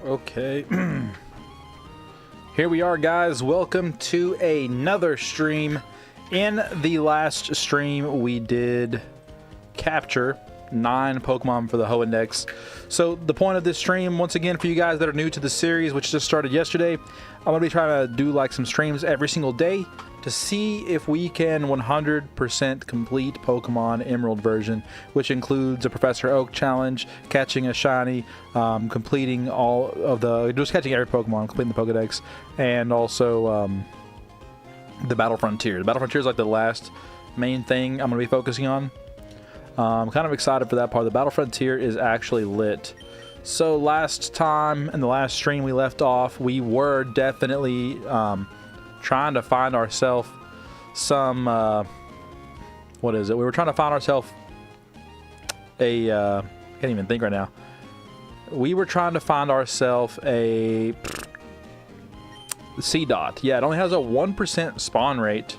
Okay. Here we are, guys. Welcome to another stream. In the last stream, we did capture 9 Pokemon for the Hoenn Pokedex. So the point of this stream, once again, for you guys that are new to the series, which just started yesterday, I'm going to be trying to do like some streams every single day to see if we can 100% complete Pokemon Emerald version, which includes a Professor Oak challenge, catching a shiny, completing all of the, just catching every Pokemon, completing the Pokedex, and also the Battle Frontier. The Battle Frontier is like the last main thing I'm going to be focusing on. I'm kind of excited for that part. The Battle Frontier is actually lit. So last time, in the last stream we left off, we were definitely trying to find ourselves some, what is it? We were trying to find ourselves a, I can't even think right now. We were trying to find ourselves a C-Dot. Yeah, it only has a 1% spawn rate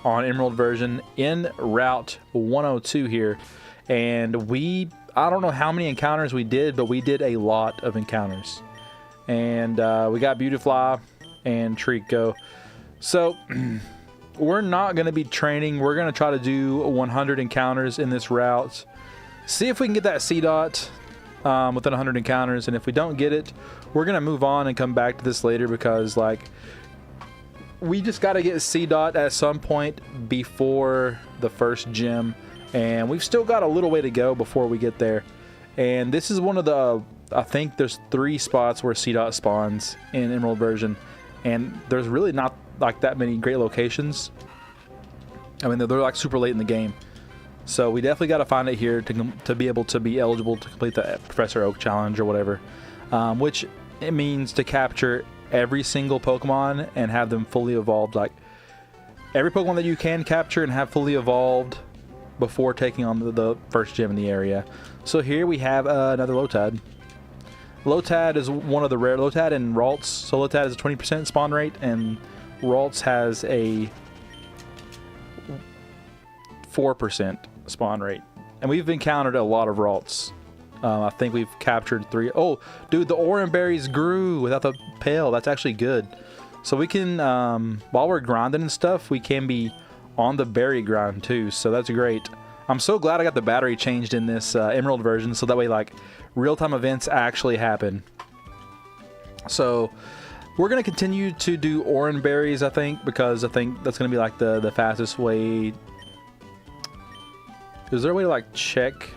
on Emerald version in Route 102 here. And I don't know how many encounters we did, but we did a lot of encounters. And we got Beautifly and Trico. So we're not going to be training. We're going to try to do 100 encounters in this route. See if we can get that C-Dot within 100 encounters. And if we don't get it, we're going to move on and come back to this later because, like, we just got to get C-Dot at some point before the first gym. And we've still got a little way to go before we get there. And this is one of the, I think there's 3 spots where C-Dot spawns in Emerald version. And there's really not like that many great locations. I mean, they're like super late in the game. So we definitely got to find it here to be able to be eligible to complete the Professor Oak challenge or whatever. Which it means to capture every single Pokemon and have them fully evolved. Like every Pokemon that you can capture and have fully evolved before taking on the first gym in the area. So here we have another Lotad. Lotad is one of the rare Lotad and Ralts. So Lotad has a 20% spawn rate and Ralts has a 4% spawn rate. And we've encountered a lot of Ralts. I think we've captured 3. Oh, dude, the Oran berries grew without the pail. That's actually good. So we can, while we're grinding and stuff, we can be on the berry grind too. So that's great. I'm so glad I got the battery changed in this Emerald version. So that way, like, real-time events actually happen. So we're going to continue to do Oran berries, I think, because I think that's going to be like the fastest way. Is there a way to like check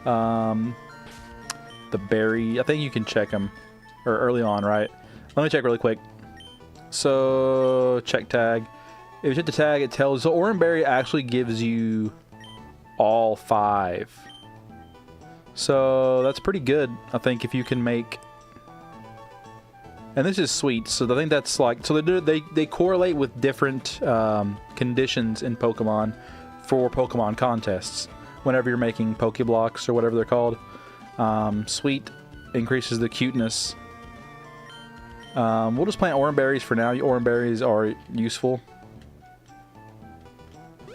the berry? I think you can check them or early on, right? Let me check really quick. So check tag. If you check the tag, it tells, so Oran berry actually gives you all 5. So that's pretty good, I think, if you can make. And this is sweet, so I think that's like, so they correlate with different conditions in Pokemon for Pokemon contests. Whenever you're making Pokeblocks or whatever they're called, sweet increases the cuteness. We'll just plant Oran berries for now. Oran berries are useful.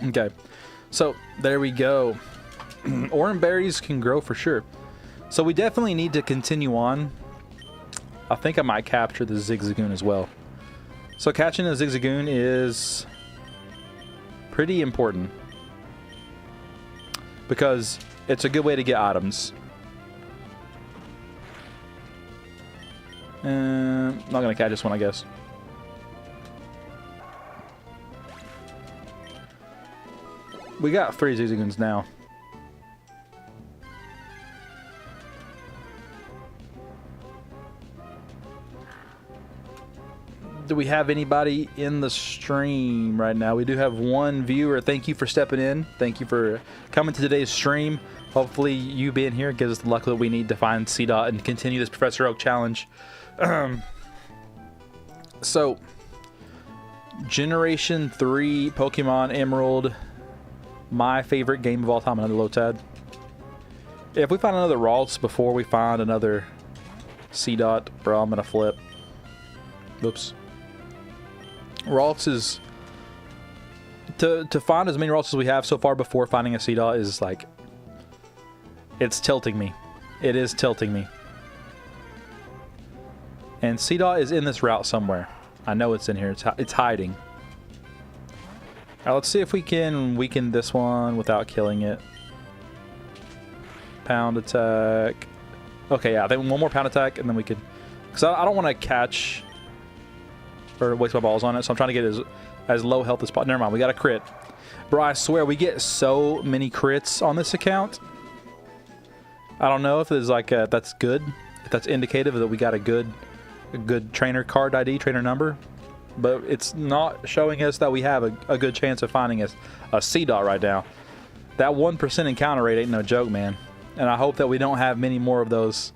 Okay, so there we go. Oran berries can grow for sure. So we definitely need to continue on. I think I might capture the Zigzagoon as well. So catching a Zigzagoon is pretty important because it's a good way to get items. I'm not going to catch this one, I guess. We got 3 Zigzagoons now. Do we have anybody in the stream right now? We do have one viewer. Thank you for stepping in. Thank you for coming to today's stream. Hopefully you being here gives us the luck that we need to find C-Dot and continue this Professor Oak challenge. So, Generation 3 Pokemon Emerald. My favorite game of all time, another Lotad. If we find another Ralts before we find another C-Dot, bro, I'm going to flip. Oops. Ralts is... To find as many Ralts as we have so far before finding a C-Dot is like... It's tilting me. It is tilting me. And Seedot is in this route somewhere. I know it's in here. It's hiding. Alright, let's see if we can weaken this one without killing it. Pound attack. Okay, yeah, I think one more pound attack and then we could... Because I don't want to catch or waste my balls on it, so I'm trying to get as low health as possible. Never mind, we got a crit. Bro, I swear, we get so many crits on this account. I don't know if there's like that's good. If that's indicative that we got a good trainer card ID, trainer number. But it's not showing us that we have a good chance of finding a Seedot right now. That 1% encounter rate ain't no joke, man. And I hope that we don't have many more of those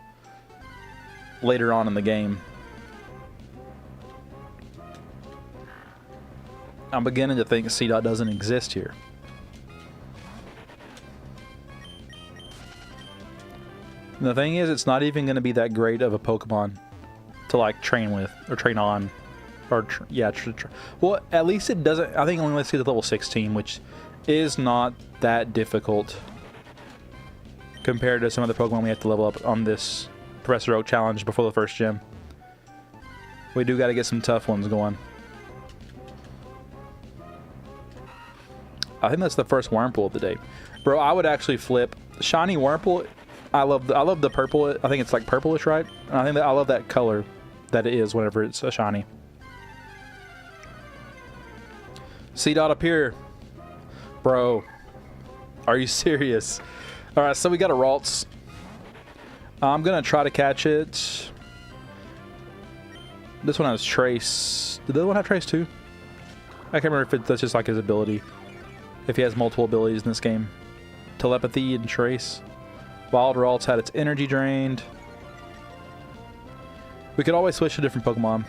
later on in the game. I'm beginning to think Seedot doesn't exist here. And the thing is, it's not even going to be that great of a Pokemon to like train with or train on. Or well, at least it doesn't. I think it only lets you to level 16, which is not that difficult compared to some other Pokemon we have to level up on this Professor Oak challenge before the first gym. We do got to get some tough ones going. I think that's the first Wurmple of the day, bro. I would actually flip shiny Wurmple. I love the purple. I think it's like purplish, right? And I think that I love that color that it is whenever it's a shiny. Seedot up here, bro. Are you serious? All right, so we got a Ralts. I'm gonna try to catch it. This one has Trace. Did the other one have Trace too? I can't remember if that's just like his ability. If he has multiple abilities in this game. Telepathy and Trace. Wild Ralts had its energy drained. We could always switch to different Pokemon,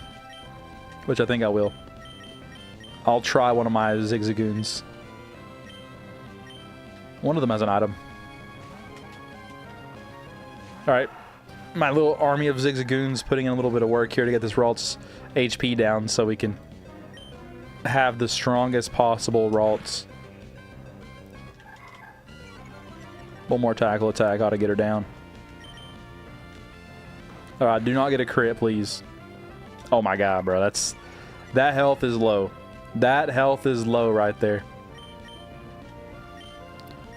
which I think I will. I'll try one of my Zigzagoons. One of them has an item. Alright. My little army of Zigzagoons putting in a little bit of work here to get this Ralts HP down so we can have the strongest possible Ralts. One more tackle attack ought to get her down. Alright, do not get a crit, please. Oh my god, bro. That health is low. That health is low right there.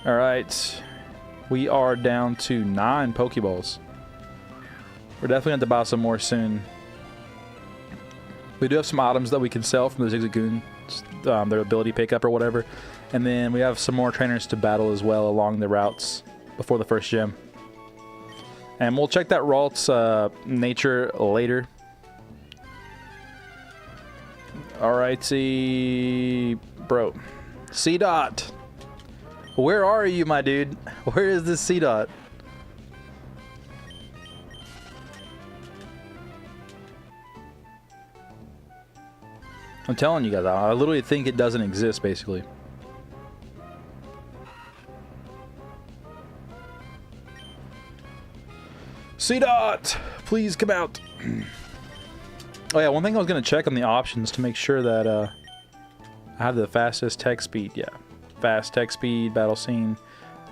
Alright. We are down to 9 Pokeballs. We're definitely going to buy some more soon. We do have some items that we can sell from the Zigzagoon, their ability pickup or whatever. And then we have some more trainers to battle as well along the routes before the first gym. And we'll check that Ralts nature later. Alrighty, bro. Seedot. Where are you, my dude? Where is this Seedot? I'm telling you guys, I literally think it doesn't exist, basically. Seedot, please come out. Oh yeah, one thing I was going to check on the options to make sure that I have the fastest tech speed. Yeah, fast tech speed, battle scene.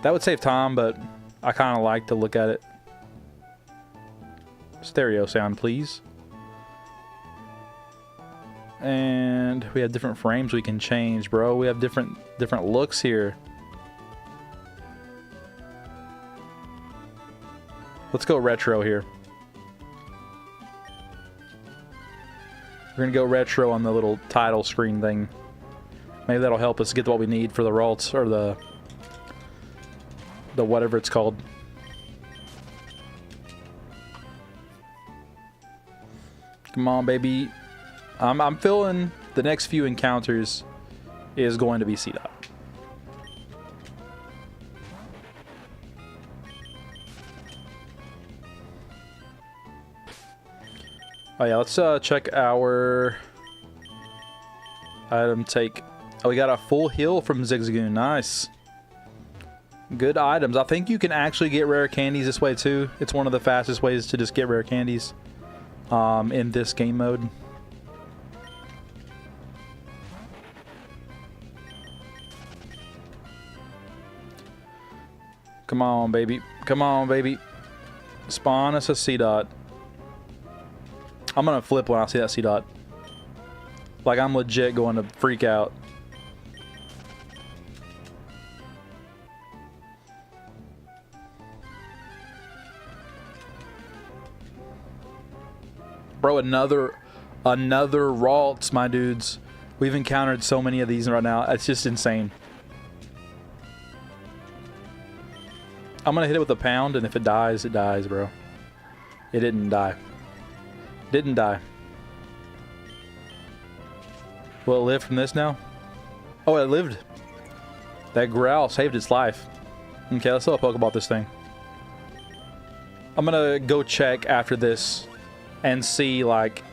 That would save time, but I kind of like to look at it. Stereo sound, please. And we have different frames we can change, bro. We have different looks here. Let's go retro here. We're gonna go retro on the little title screen thing. Maybe that'll help us get what we need for the Ralts or the whatever it's called. Come on, baby. I'm feeling the next few encounters is going to be Seedot. Oh yeah, let's check our item take. Oh, we got a full heal from Zigzagoon. Nice. Good items. I think you can actually get rare candies this way too. It's one of the fastest ways to just get rare candies in this game mode. Come on, baby. Come on, baby. Spawn us a Seedot. I'm gonna flip when I see that C-Dot. Like, I'm legit going to freak out. Bro, another Ralts, my dudes. We've encountered so many of these right now. It's just insane. I'm gonna hit it with a pound, and if it dies, it dies, bro. It didn't die. Didn't die. Will it live from this now? Oh, it lived. That growl saved its life. Okay, let's throw a Pokeball at this thing. I'm gonna go check after this and see, like,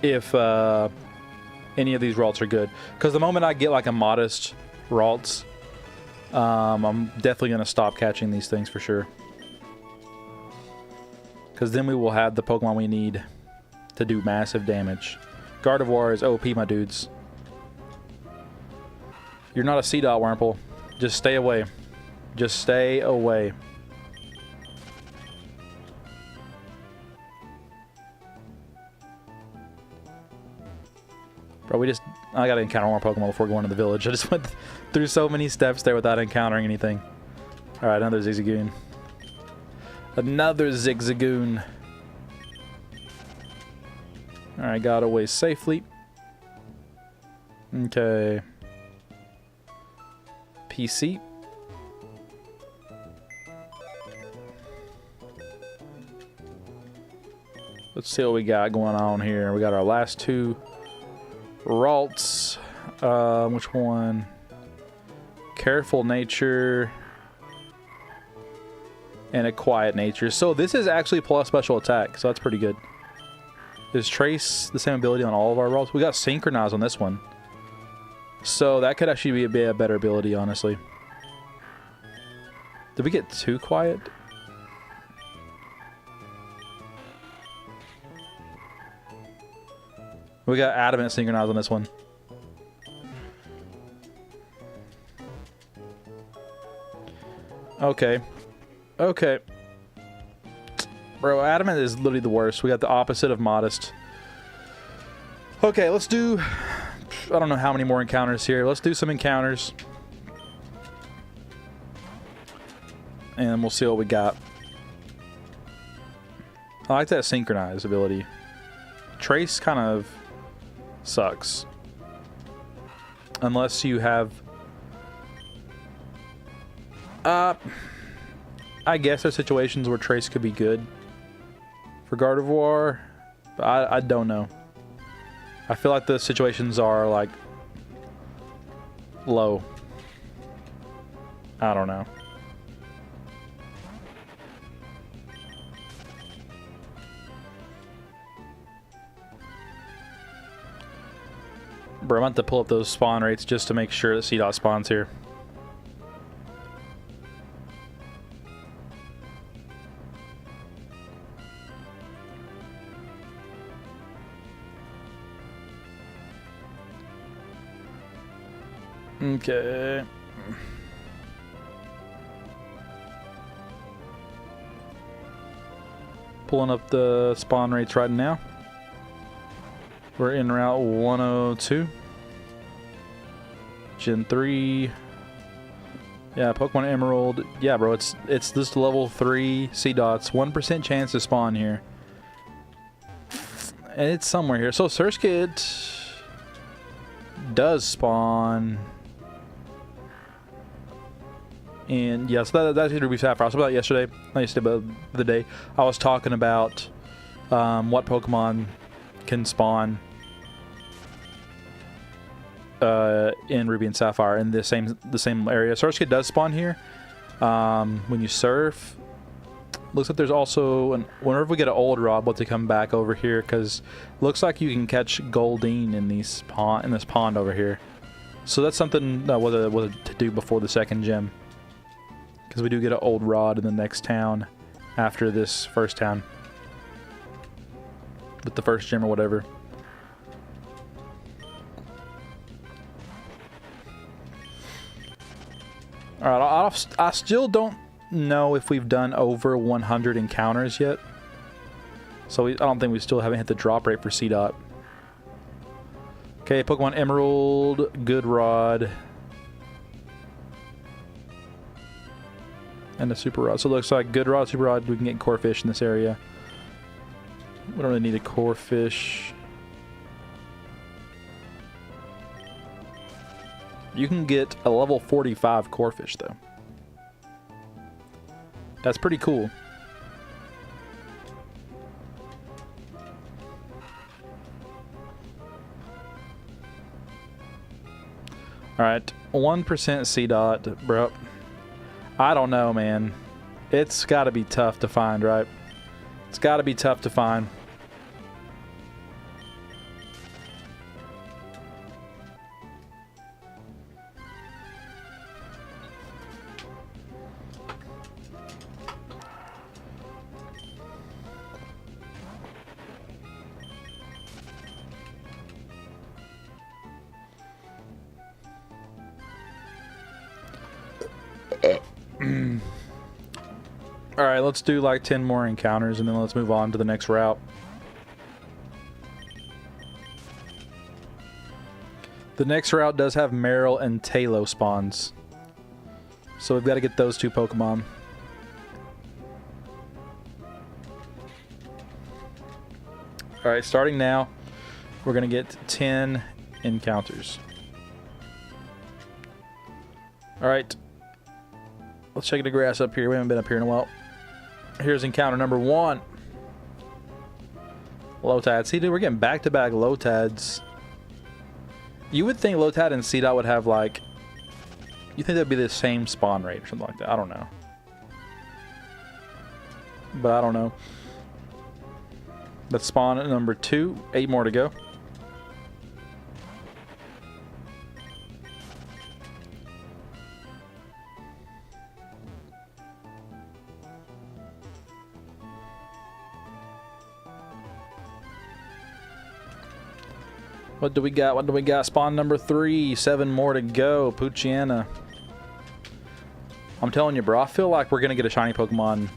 if any of these Ralts are good. Because the moment I get, like, a modest Ralts, I'm definitely going to stop catching these things for sure. Because then we will have the Pokemon we need to do massive damage. Gardevoir is OP, my dudes. You're not a C-Dot, Wurmple. Just stay away. Just stay away. Bro, I gotta encounter more Pokemon before going to the village. I just went through so many steps there without encountering anything. Alright, another Zigzagoon. Another Zigzagoon. Alright, got away safely. Okay. PC. Let's see what we got going on here. We got our last two Ralts. Which one? Careful Nature and a Quiet Nature. So this is actually plus special attack, so that's pretty good. Is Trace the same ability on all of our Ralts? We got Synchronize on this one, so that could actually be a better ability, honestly. Did we get too quiet? We got Adamant Synchronize on this one. Okay. Okay. Bro, Adamant is literally the worst. We got the opposite of Modest. Okay, let's do... I don't know how many more encounters here. Let's do some encounters. And we'll see what we got. I like that Synchronize ability. Trace kind of sucks. Unless you have... I guess there's situations where Trace could be good for Gardevoir, but I don't know. I feel like the situations are, like, low. I don't know. Bro, I'm about to pull up those spawn rates just to make sure that C-Dot spawns here. Okay. Pulling up the spawn rates right now. We're in Route 102. Gen 3. Yeah, Pokemon Emerald. Yeah, bro, it's this level 3 C-Dots. 1% chance to spawn here. And it's somewhere here. So Surskit does spawn. And yeah, so that's Ruby Sapphire. I was about yesterday, not yesterday, but the other day, I was talking about what Pokemon can spawn in Ruby and Sapphire in the same area. Surskit does spawn here when you surf. Looks like there's also whenever we get an old Rod, we'll have to come back over here because looks like you can catch Goldeen in this pond over here. So that's something that was to do before the second gym. Because we do get an old Rod in the next town after this first town. With the first gym or whatever. Alright, I still don't know if we've done over 100 encounters yet. So I don't think we still haven't hit the drop rate for C-Dot. Okay, Pokemon Emerald, Good Rod. And a Super Rod. So it looks like Good Rod, Super Rod, we can get Corphish in this area. We don't really need a Corphish. You can get a level 45 Corphish though. That's pretty cool. Alright, 1% C-Dot, bro. I don't know, man. It's gotta be tough to find, right? It's gotta be tough to find. Alright, let's do like 10 more encounters and then let's move on to the next route. The next route does have Marill and Tailo spawns. So we've got to get those two Pokemon. Alright, starting now, we're going to get 10 encounters. Alright. Let's check the grass up here. We haven't been up here in a while. Here's encounter number 1. Lotad. See, dude, we're getting back-to-back Lotads. You would think Lotad and C-Dot would have, like... You think that'd be the same spawn rate or something like that. I don't know. But I don't know. That's spawn at number 2. 8 more to go. What do we got? What do we got? Spawn number 3. 7 more to go. Poochyena. I'm telling you, bro. I feel like we're going to get a shiny Pokemon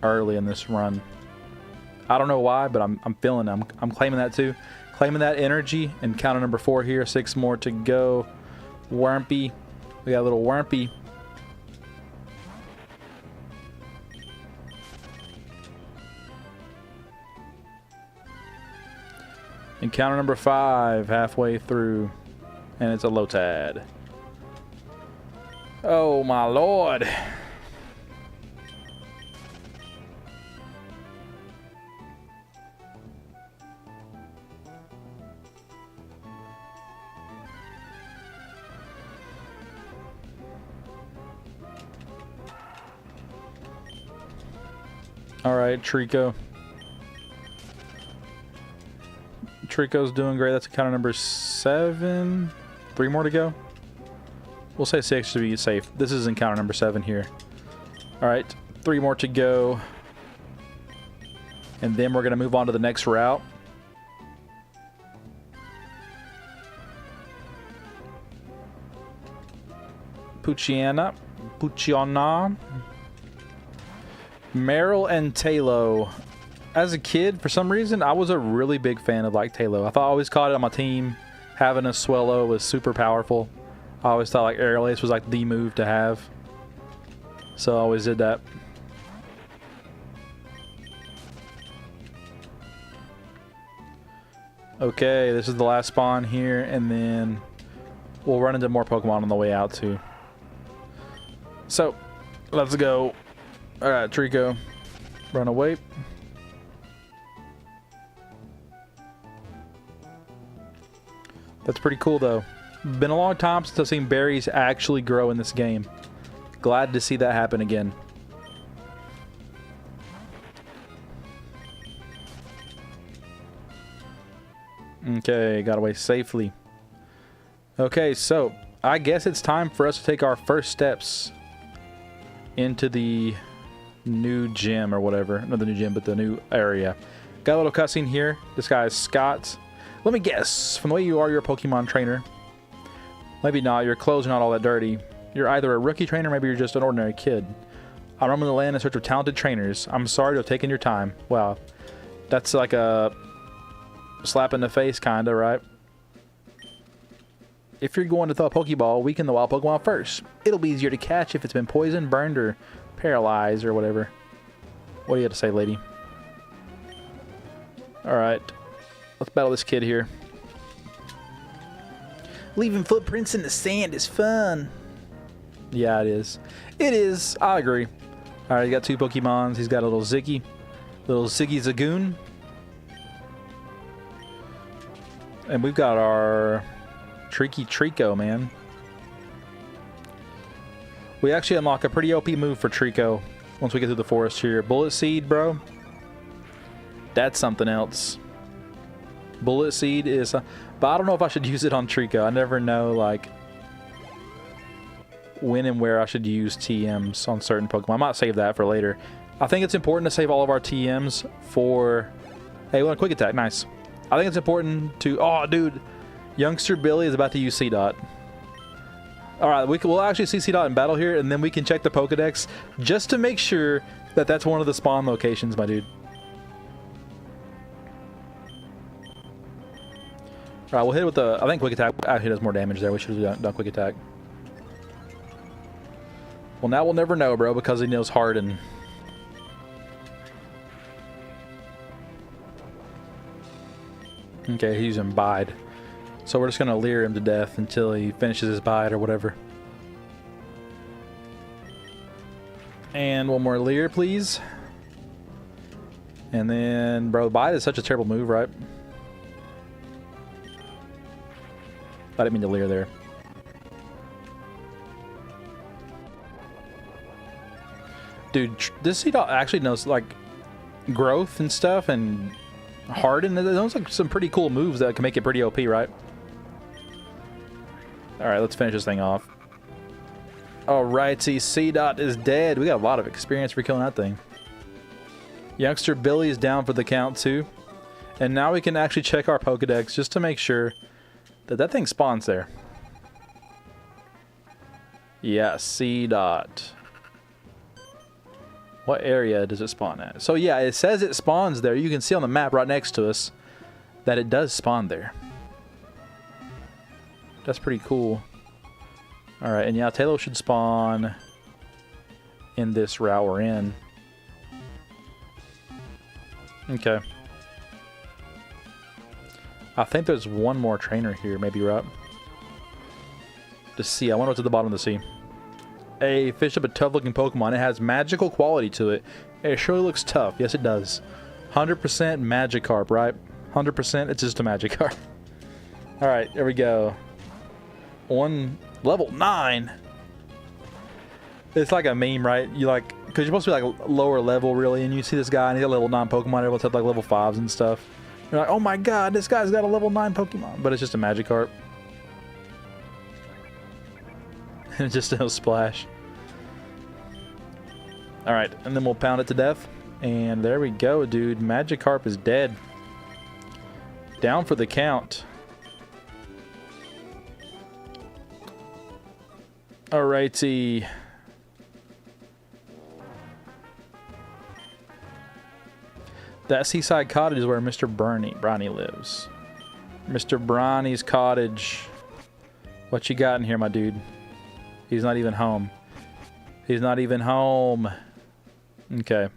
early in this run. I don't know why, but I'm feeling it. I'm claiming that too. Claiming that energy. And counter number 4 here. 6 more to go. Wurmpy. We got a little Wurmpy. Encounter number 5, halfway through, and it's a Lotad. Oh my lord! All right, Trico. Trico's doing great. That's encounter number 7. 3 more to go. We'll say 6 to be safe. This is encounter number 7 here. Alright, 3 more to go. And then we're going to move on to the next route. Poochyena. Marill and Tailo. As a kid, for some reason, I was a really big fan of like Tailo. I thought I always caught it on my team. Having a Swellow was super powerful. I always thought like Aerial Ace was like the move to have. So I always did that. Okay, this is the last spawn here, and then we'll run into more Pokemon on the way out too. So, let's go. Alright, Trico. Run away. That's pretty cool though. Been a long time since I've seen berries actually grow in this game. Glad to see that happen again. Okay, got away safely. Okay, so I guess it's time for us to take our first steps into the new gym or whatever. Not the new gym, but the new area. Got a little cutscene here. This guy is Scott. Let me guess, from the way you are, you're a Pokemon trainer. Maybe not, your clothes are not all that dirty. You're either a rookie trainer, maybe you're just an ordinary kid. I roam the land in search of talented trainers. I'm sorry to have taken your time. Wow. That's like a slap in the face, kinda, right? If you're going to throw a Pokeball, weaken the wild Pokemon first. It'll be easier to catch if it's been poisoned, burned, or paralyzed, or whatever. What do you have to say, lady? Alright. Let's battle this kid here. Leaving footprints in the sand is fun. Yeah, it is. It is. I agree. Alright, he got 2 Pokemons. He's got a little Ziggy. Little Ziggy Zagoon. And we've got our Tricky Trico, man. We actually unlock a pretty OP move for Trico once we get through the forest here. Bullet Seed, bro. That's something else. Bullet Seed is... but I don't know if I should use it on Trico. I never know, like, when and where I should use TMs on certain Pokemon. I might save that for later. I think it's important to save all of our TMs for... Hey, one quick attack. Nice. I think it's important to... Oh, dude. Youngster Billy is about to use C-Dot. Alright, we'll actually see C-Dot in battle here, and then we can check the Pokedex just to make sure that that's one of the spawn locations, my dude. Alright, we'll hit it with the... I think Quick Attack actually does more damage there. We should have done Quick Attack. Well, now we'll never know, bro, because he knows Harden. Okay, he's using Bide. So we're just going to leer him to death until he finishes his Bide or whatever. And one more leer, please. And then, bro, Bide is such a terrible move, right? I didn't mean to leer there. Dude, this C-Dot actually knows, like, growth and stuff and harden. Those are like some pretty cool moves that can make it pretty OP, right? Alright, let's finish this thing off. Alrighty, C-Dot is dead. We got a lot of experience for killing that thing. Youngster Billy is down for the count, too. And now we can actually check our Pokedex just to make sure that that thing spawns there. Yeah, C-Dot. What area does it spawn at? So yeah, it says it spawns there. You can see on the map right next to us that it does spawn there. That's pretty cool. Alright, and yeah, Taylor should spawn in this route we're in. Okay. I think there's one more trainer here, maybe, right? The sea. I wonder what's at the bottom of the sea. A fish up a tough-looking Pokemon. It has magical quality to it. It surely looks tough. Yes, it does. 100% Magikarp, right? 100%. It's just a Magikarp. All right, there we go. Level 9. It's like a meme, right? You like, because you're supposed to be like lower level, really, and you see this guy and he's got level 9 Pokemon. Everyone's had like level 5s and stuff. You're like, oh my god, this guy's got a level 9 Pokemon, but it's just a Magikarp. And it's just a splash. Alright, and then we'll pound it to death. And there we go, dude. Magikarp is dead. Down for the count. Alrighty. That seaside cottage is where Mr. Brownie lives. Mr. Brownie's cottage. What you got in here, my dude? He's not even home. He's not even home. Okay.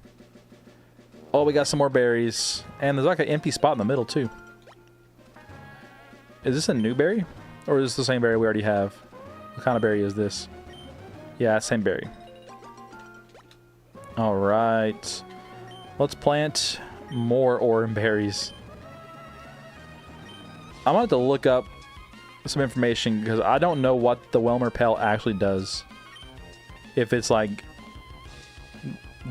Oh, we got some more berries. And there's like an empty spot in the middle, too. Is this a new berry? Or is this the same berry we already have? What kind of berry is this? Yeah, same berry. Alright. Let's plant more Oran berries. I'm going to have to look up some information because I don't know what the Welmer Pell actually does. If it's like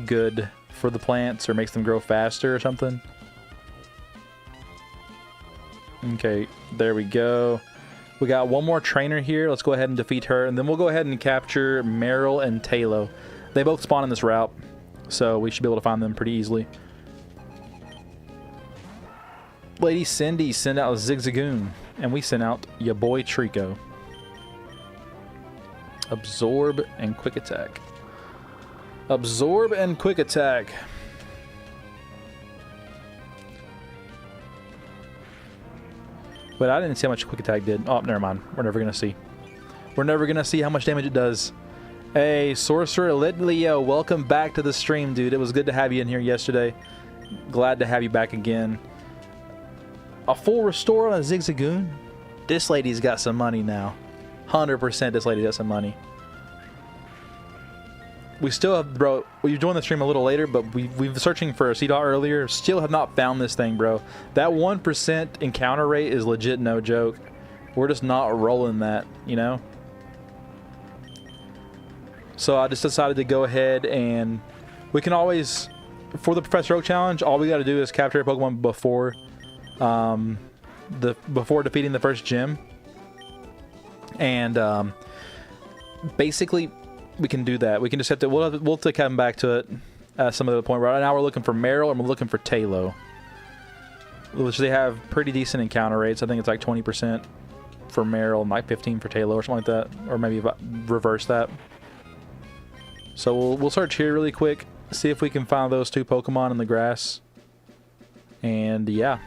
good for the plants or makes them grow faster or something. Okay, there we go. We got one more trainer here. Let's go ahead and defeat her, and then we'll go ahead and capture Meryl and Talo. They both spawn in this route, so we should be able to find them pretty easily. Lady Cindy sent out Zigzagoon, and we sent out your boy Trico. Absorb and Quick Attack. Absorb and Quick Attack. But I didn't see how much quick attack did. Oh, never mind. We're never going to see. We're never going to see how much damage it does. Hey, Sorcerer Lit Leo, welcome back to the stream, dude. It was good to have you in here yesterday. Glad to have you back again. A full restore on a Zigzagoon? This lady's got some money now. 100% this lady's got some money. We still have, bro, we joined the stream a little later, but we've been searching for a CDOT earlier. Still have not found this thing, bro. That 1% encounter rate is legit no joke. We're just not rolling that, you know? So I just decided to go ahead and we can always, for the Professor Oak challenge, all we got to do is capture a Pokemon before before defeating the first gym. And basically we can do that. We can just have to, we'll have to come back to it at some other point. Right now we're looking for Meryl and we're looking for Talo, which they have pretty decent encounter rates. I think it's like 20% for Meryl and like 15 for Talo or something like that, or maybe reverse that. So we'll search here really quick, see if we can find those two Pokemon in the grass. And yeah.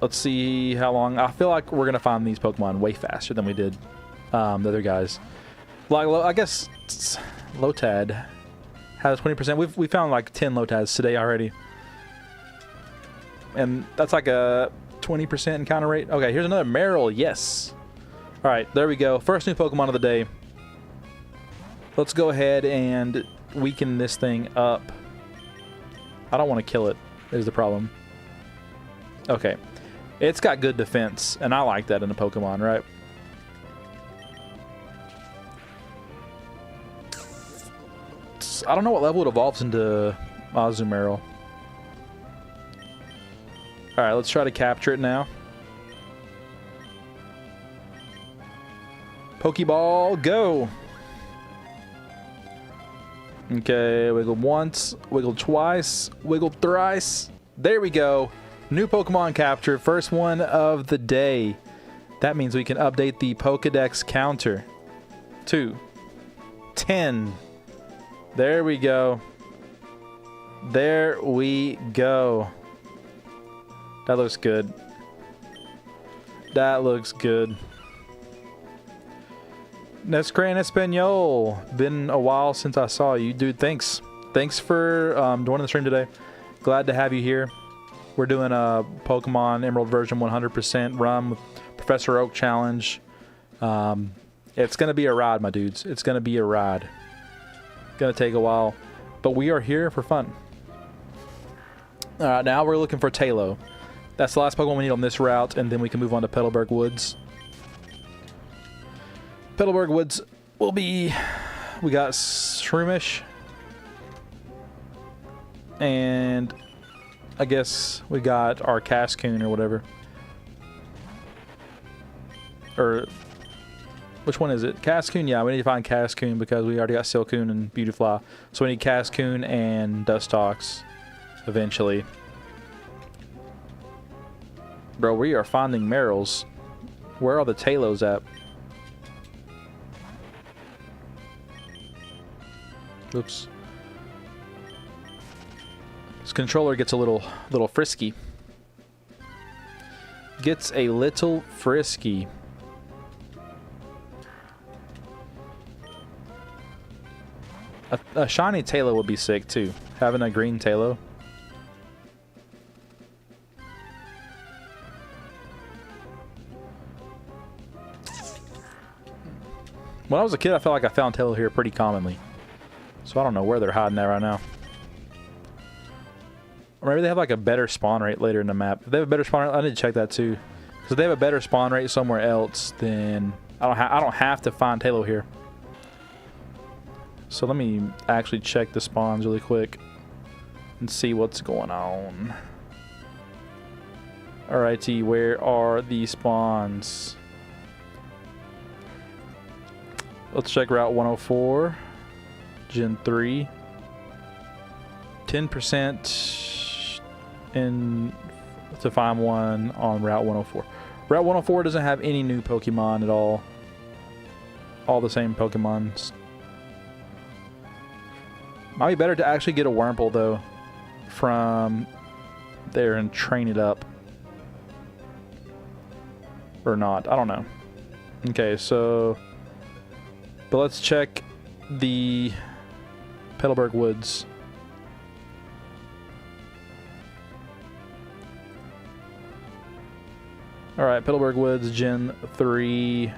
Let's see how long. I feel like we're going to find these Pokemon way faster than we did the other guys. Like, I guess Lotad has 20%. We found like 10 Lotads today already. And that's like a 20% encounter rate. Okay, here's another Meryl. Yes. All right, there we go. First new Pokemon of the day. Let's go ahead and weaken this thing up. I don't want to kill it, is the problem. Okay. It's got good defense, and I like that in a Pokemon, right? I don't know what level it evolves into Azumarill. Alright, let's try to capture it now. Pokeball, go! Okay, wiggle once, wiggle twice, wiggle thrice. There we go. New Pokemon captured. First one of the day. That means we can update the Pokedex counter to 10. There we go. There we go. That looks good. That looks good. Nescran Espanol. Been a while since I saw you. Dude, thanks. Thanks for joining the stream today. Glad to have you here. We're doing a Pokemon Emerald version 100% run with Professor Oak challenge. It's going to be a ride, my dudes. It's going to be a ride. Going to take a while. But we are here for fun. Alright, now we're looking for Talo. That's the last Pokemon we need on this route, and then we can move on to Petalburg Woods. Petalburg Woods will be... We got Shroomish. And I guess we got our Cascoon or whatever. Or... Which one is it? Cascoon? Yeah, we need to find Cascoon because we already got Silcoon and Beautifly. So we need Cascoon and Dustox eventually. Bro, we are finding Meryls. Where are the Talos at? Oops. This controller gets a little frisky. Gets a little frisky. A shiny Talo would be sick too. Having a green Talo. When I was a kid, I felt like I found Talo here pretty commonly. So I don't know where they're hiding at right now. Or maybe they have like a better spawn rate later in the map. If they have a better spawn rate, I need to check that too. Because if they have a better spawn rate somewhere else, then I don't have to find Talo here. So let me actually check the spawns really quick and see what's going on. Alrighty, where are the spawns? Let's check Route 104, Gen 3. 10% in to find one on Route 104. Route 104 doesn't have any new Pokemon at all. All the same Pokemons. Might be better to actually get a Wurmple though from there and train it up. Or not. I don't know. Okay, so... But let's check the Petalburg Woods. Alright, Petalburg Woods, Gen 3,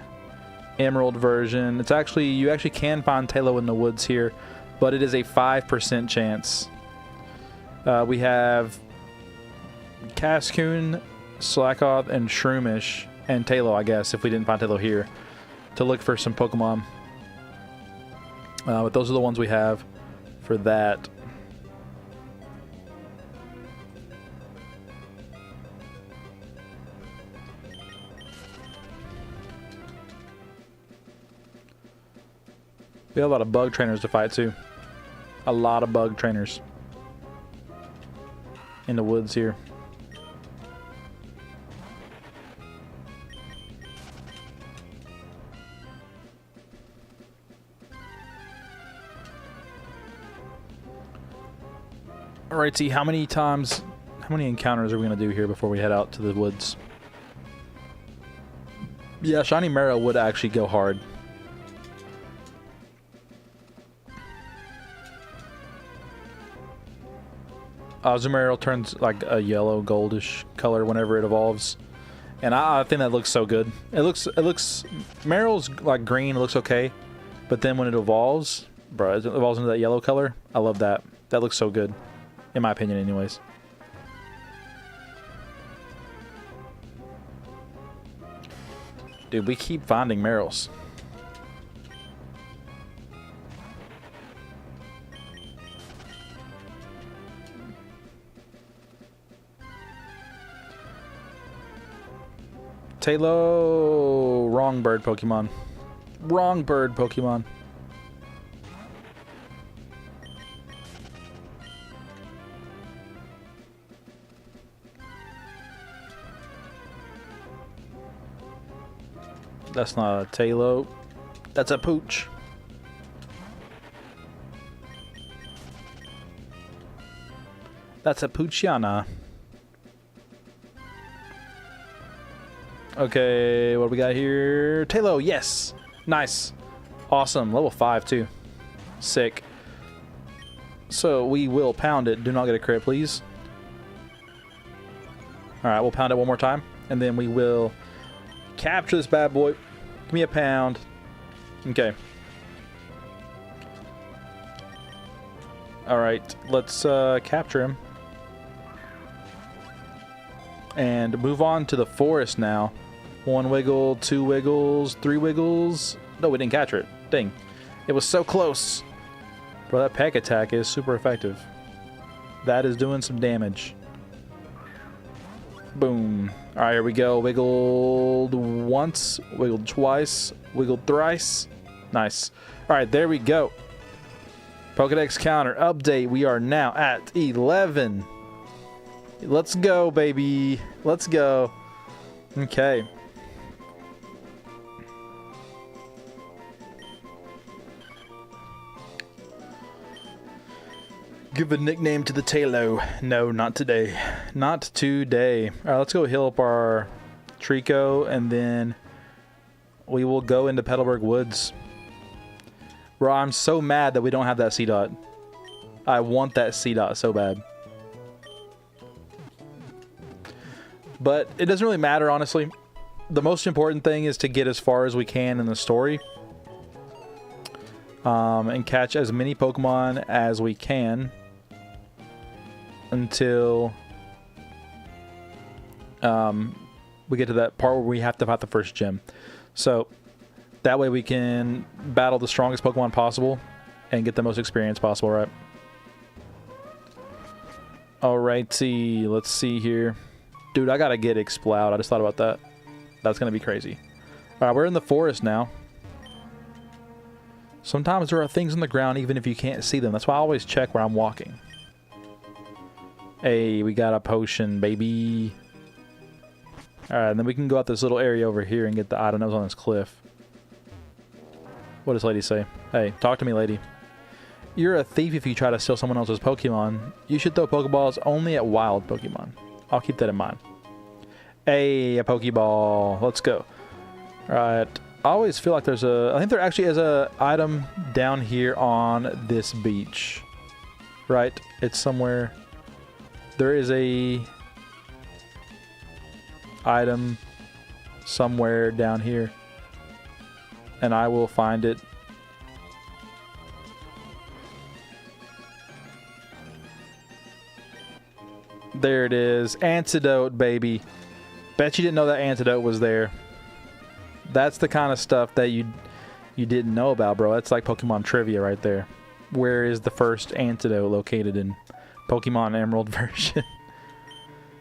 Emerald version. It's actually, you actually can find Tailo in the woods here, but it is a 5% chance. We have Cascoon, Slackoth, and Shroomish, and Tailo, I guess, if we didn't find Tailo here, to look for some Pokemon. But those are the ones we have for that. We have a lot of bug trainers to fight too. A lot of bug trainers in the woods here. Alright, see how many encounters are we going to do here before we head out to the woods? Yeah, Shiny Marrow would actually go hard. Azumarill turns like a yellow goldish color whenever it evolves, and I think that looks so good. It looks Marill's like green, it looks okay, but then when it evolves, bro, it evolves into that yellow color. I love that. That looks so good, in my opinion, anyways. Dude, we keep finding Marills. Tailo, wrong bird Pokemon. Wrong bird Pokemon. That's not a Tailo. That's a Pooch. That's a Poochiana. Okay, what do we got here? Tailo, yes! Nice. Awesome. Level 5, too. Sick. So, we will pound it. Do not get a crit, please. Alright, we'll pound it one more time. And then we will capture this bad boy. Give me a pound. Okay. Alright, let's capture him. And move on to the forest now. 1 wiggle, 2 wiggles, 3 wiggles. No, we didn't capture it. Dang. It was so close. Bro, that peck attack is super effective. That is doing some damage. Boom. Alright, here we go. Wiggled once, wiggled twice, wiggled thrice. Nice. Alright, there we go. Pokedex counter update. We are now at 11. Let's go, baby. Let's go. Okay. Give a nickname to the Tailo. No, not today. Not today. Alright, let's go heal up our Trico, and then we will go into Petalburg Woods. Bro, I'm so mad that we don't have that C-Dot. I want that C-Dot so bad. But it doesn't really matter, honestly. The most important thing is to get as far as we can in the story. And catch as many Pokemon as we can. Until we get to that part where we have to fight the first gym. So that way we can battle the strongest Pokemon possible and get the most experience possible, right? Alrighty, let's see here. Dude, I gotta get Exploud. I just thought about that. That's gonna be crazy. Alright, we're in the forest now. Sometimes there are things on the ground even if you can't see them. That's why I always check where I'm walking. Hey, we got a potion, baby. Alright, and then we can go out this little area over here and get the item that was on this cliff. What does lady say? Hey, talk to me, lady. You're a thief if you try to steal someone else's Pokemon. You should throw Pokeballs only at wild Pokemon. I'll keep that in mind. Hey, a Pokeball. Let's go. All right. I always feel like there's a... I think there actually is a item down here on this beach. Right? It's somewhere... There is a... item somewhere down here. And I will find it. There it is. Antidote, baby. Bet you didn't know that antidote was there. That's the kind of stuff that you didn't know about, bro. That's like Pokemon trivia right there. Where is the first antidote located in Pokemon Emerald version?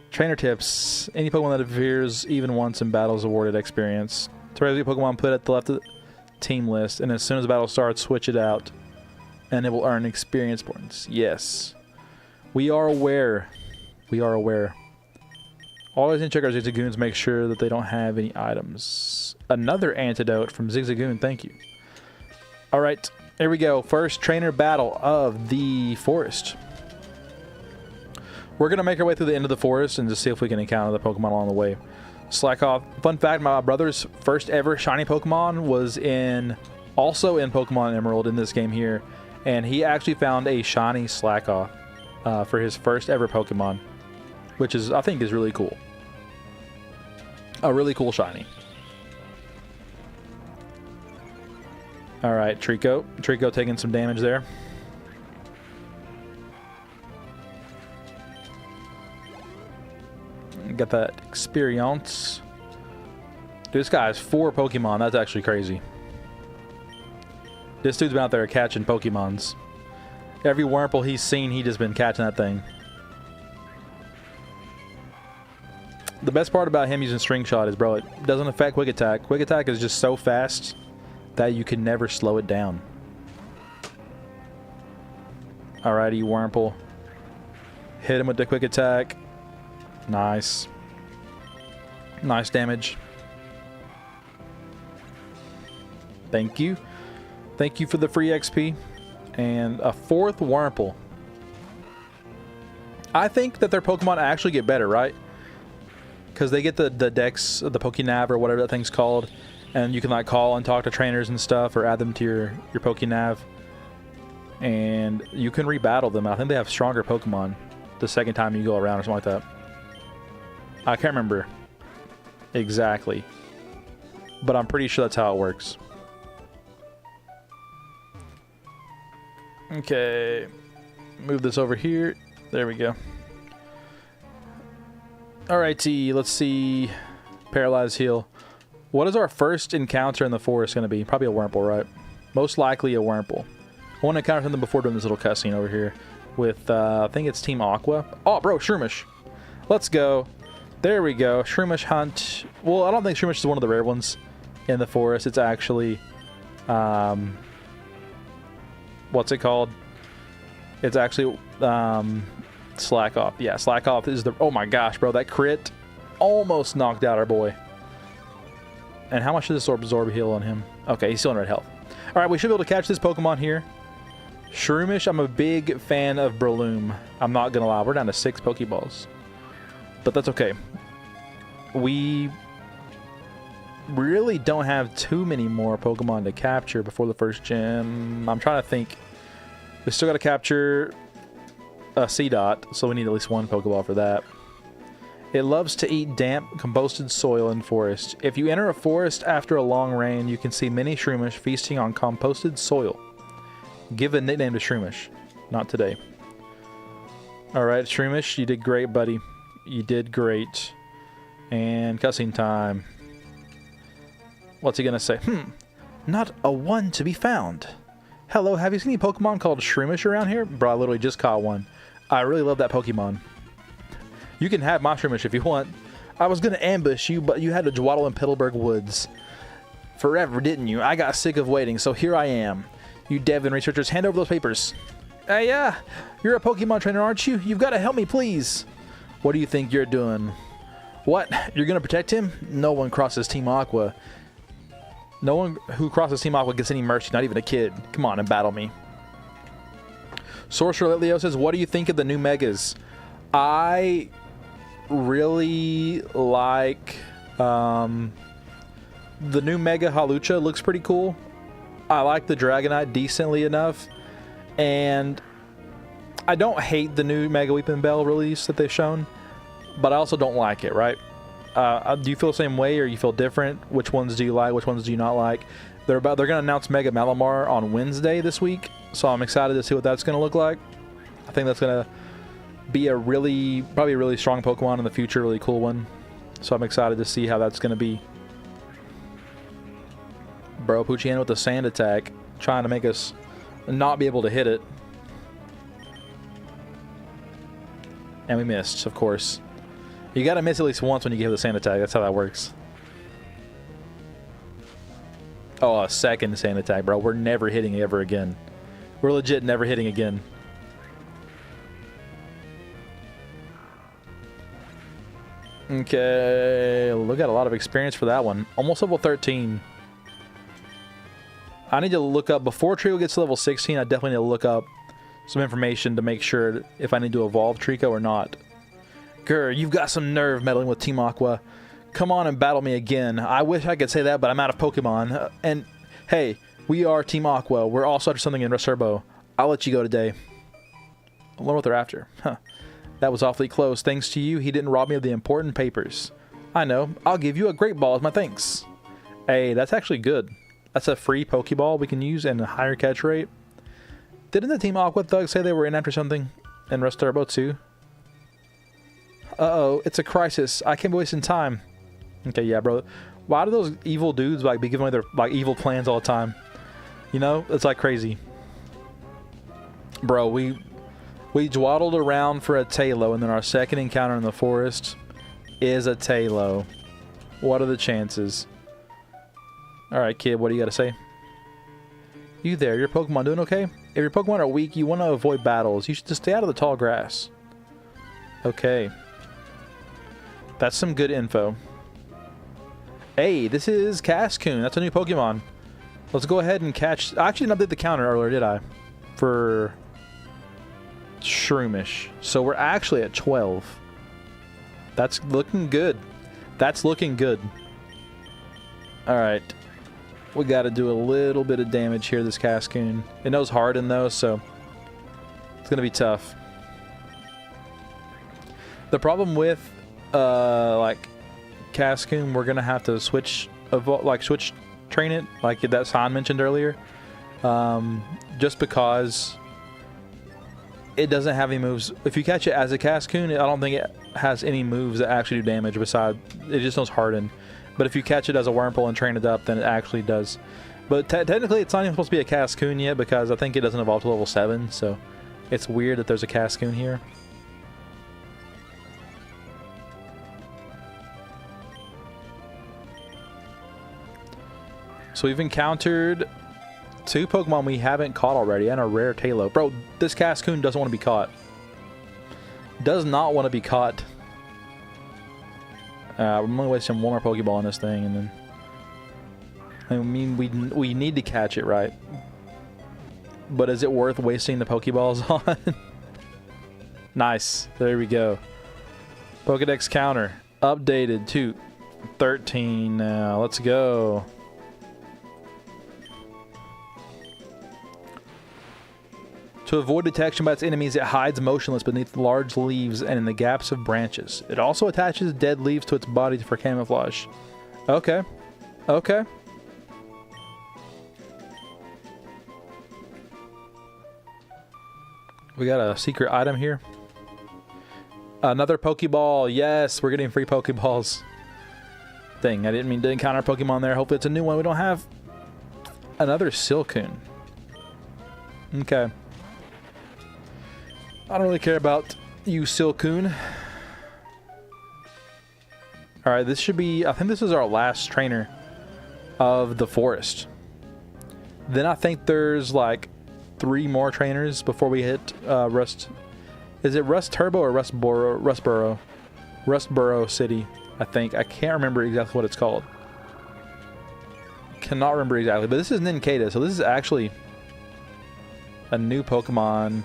Trainer tips. Any Pokemon that appears even once in battle is awarded experience. To rescue Pokemon, put it at the left of the team list, and as soon as the battle starts, switch it out, and it will earn experience points. Yes. We are aware. We are aware. Always check our Zigzagoons, make sure that they don't have any items. Another antidote from Zigzagoon, thank you. Alright, here we go. First trainer battle of the forest. We're going to make our way through the end of the forest and just see if we can encounter the Pokemon along the way. Slack off. Fun fact, my brother's first ever shiny Pokemon was also in Pokemon Emerald in this game here. And he actually found a shiny Slackoth for his first ever Pokemon. Which is, I think, is really cool. A really cool shiny. Alright, Trico. Trico taking some damage there. Got that experience. Dude, this guy has 4 Pokemon. That's actually crazy. This dude's been out there catching Pokemons. Every Wurmple he's seen, he's just been catching that thing. The best part about him using String Shot is, bro, it doesn't affect Quick Attack. Quick Attack is just so fast that you can never slow it down. Alrighty, Wurmple. Hit him with the Quick Attack. Nice. Nice damage. Thank you. Thank you for the free XP. And a 4th Wurmple. I think that their Pokemon actually get better, right? Because they get the Dex, the Pokénav, or whatever that thing's called. And you can like call and talk to trainers and stuff, or add them to your Pokénav. And you can rebattle them. I think they have stronger Pokemon the second time you go around or something like that. I can't remember exactly, but I'm pretty sure that's how it works. Okay, move this over here. There we go. Alrighty, let's see. Paralyze heal. What is our first encounter in the forest going to be? Probably a Wurmple, right? Most likely a Wurmple. I want to encounter something before doing this little cutscene over here with, I think it's Team Aqua. Oh, bro, Shroomish. Let's go. There we go. Shroomish Hunt. Well, I don't think Shroomish is one of the rare ones in the forest. It's actually, what's it called? It's actually, Slackoth. Yeah, Slackoth is the... Oh my gosh, bro. That crit almost knocked out our boy. And how much does this absorb heal on him? Okay, he's still in red health. Alright, we should be able to catch this Pokemon here. Shroomish, I'm a big fan of Breloom. I'm not going to lie. We're down to 6 Pokeballs. But that's okay. We really don't have too many more Pokemon to capture before the first gym. I'm trying to think. We still got to capture a Seedot, so we need at least 1 Pokeball for that. It loves to eat damp, composted soil in forest. If you enter a forest after a long rain, you can see many Shroomish feasting on composted soil. Give a nickname to Shroomish. Not today. Alright, Shroomish, you did great, buddy. You did great. And cussing time. What's he gonna say? Not a one to be found. Hello, have you seen any Pokemon called Shroomish around here? Bro, I literally just caught one. I really love that Pokemon. You can have my Shroomish if you want. I was gonna ambush you, but you had to dwaddle in Petalburg Woods. Forever, didn't you? I got sick of waiting, so here I am. You Devon researchers, hand over those papers. Hey, yeah, you're a Pokemon trainer, aren't you? You've got to help me, please. What do you think you're doing? What? You're gonna protect him? No one crosses Team Aqua. No one who crosses Team Aqua gets any mercy, not even a kid. Come on and battle me. Sorcerer Leo says, what do you think of the new Megas? I really like the new Mega Halucha. Looks pretty cool. I like the Dragonite decently enough, and I don't hate the new Mega Weeping Bell release that they've shown, but I also don't like it, right? Do you feel the same way, or you feel different? Which ones do you like? Which ones do you not like? They're going to announce Mega Malamar on Wednesday this week, so I'm excited to see what that's going to look like. I think that's going to be probably a really strong Pokemon in the future, really cool one. So I'm excited to see how that's going to be. Bro, Poochyena with the sand attack, trying to make us not be able to hit it. And we missed, of course. You gotta miss at least once when you give the sand attack. That's how that works. Oh, a second sand attack, bro. We're never hitting ever again. We're legit never hitting again. Okay, we got a lot of experience for that one. Almost level 13. I need to look up, before Trico gets to level 16, I definitely need to look up some information to make sure if I need to evolve Trico or not. Grr, you've got some nerve meddling with Team Aqua. Come on and battle me again. I wish I could say that, but I'm out of Pokemon. And hey, we are Team Aqua. We're also after something in Reservo. I'll let you go today. I wonder what they're after. Huh. That was awfully close. Thanks to you, he didn't rob me of the important papers. I know. I'll give you a great ball as my thanks. Hey, that's actually good. That's a free Pokeball we can use and a higher catch rate. Didn't the Team Aqua thugs say they were in after something in Reservo too? Uh-oh, it's a crisis. I can't be wasting time. Okay, yeah, bro. Why do those evil dudes like be giving away their like evil plans all the time? You know, it's like crazy. Bro, we dwaddled around for a Tailo, and then our second encounter in the forest is a Tailo. What are the chances? Alright, kid, what do you got to say? You there, your Pokemon doing okay? If your Pokemon are weak, you want to avoid battles. You should just stay out of the tall grass. Okay. That's some good info. Hey, this is Cascoon. That's a new Pokemon. Let's go ahead and catch... I actually didn't update the counter earlier, did I? For Shroomish. So we're actually at 12. That's looking good. That's looking good. Alright. We got to do a little bit of damage here, this Cascoon. It knows Harden, though, so it's going to be tough. The problem with, like, Cascoon, we're going to have to switch train it, like that Hoenn mentioned earlier. Just because it doesn't have any moves. If you catch it as a Cascoon, I don't think it has any moves that actually do damage besides, it just knows Harden. But if you catch it as a Wurmple and train it up, then it actually does. But technically, it's not even supposed to be a Cascoon yet because I think it doesn't evolve to level 7, so it's weird that there's a Cascoon here. So we've encountered 2 Pokemon we haven't caught already and a rare Tailo. Bro, this Cascoon doesn't want to be caught. Does not want to be caught. I'm only wasting one more Pokeball on this thing, and then... I mean, we need to catch it, right? But is it worth wasting the Pokeballs on? Nice. There we go. Pokedex counter. Updated to 13 now. Let's go. To avoid detection by its enemies, it hides motionless beneath large leaves and in the gaps of branches. It also attaches dead leaves to its body for camouflage. Okay. Okay. We got a secret item here. Another Pokeball. Yes, we're getting free Pokeballs. Dang, I didn't mean to encounter a Pokemon there. Hopefully it's a new one. We don't have another Silcoon. Okay. I don't really care about you, Silcoon. Alright, this should be... I think this is our last trainer of the forest. Then I think there's like 3 more trainers before we hit Rust... Is it Rust Turbo or Rustboro? Rustboro City, I think. I can't remember exactly what it's called. Cannot remember exactly. But this is Nincada, so this is actually a new Pokemon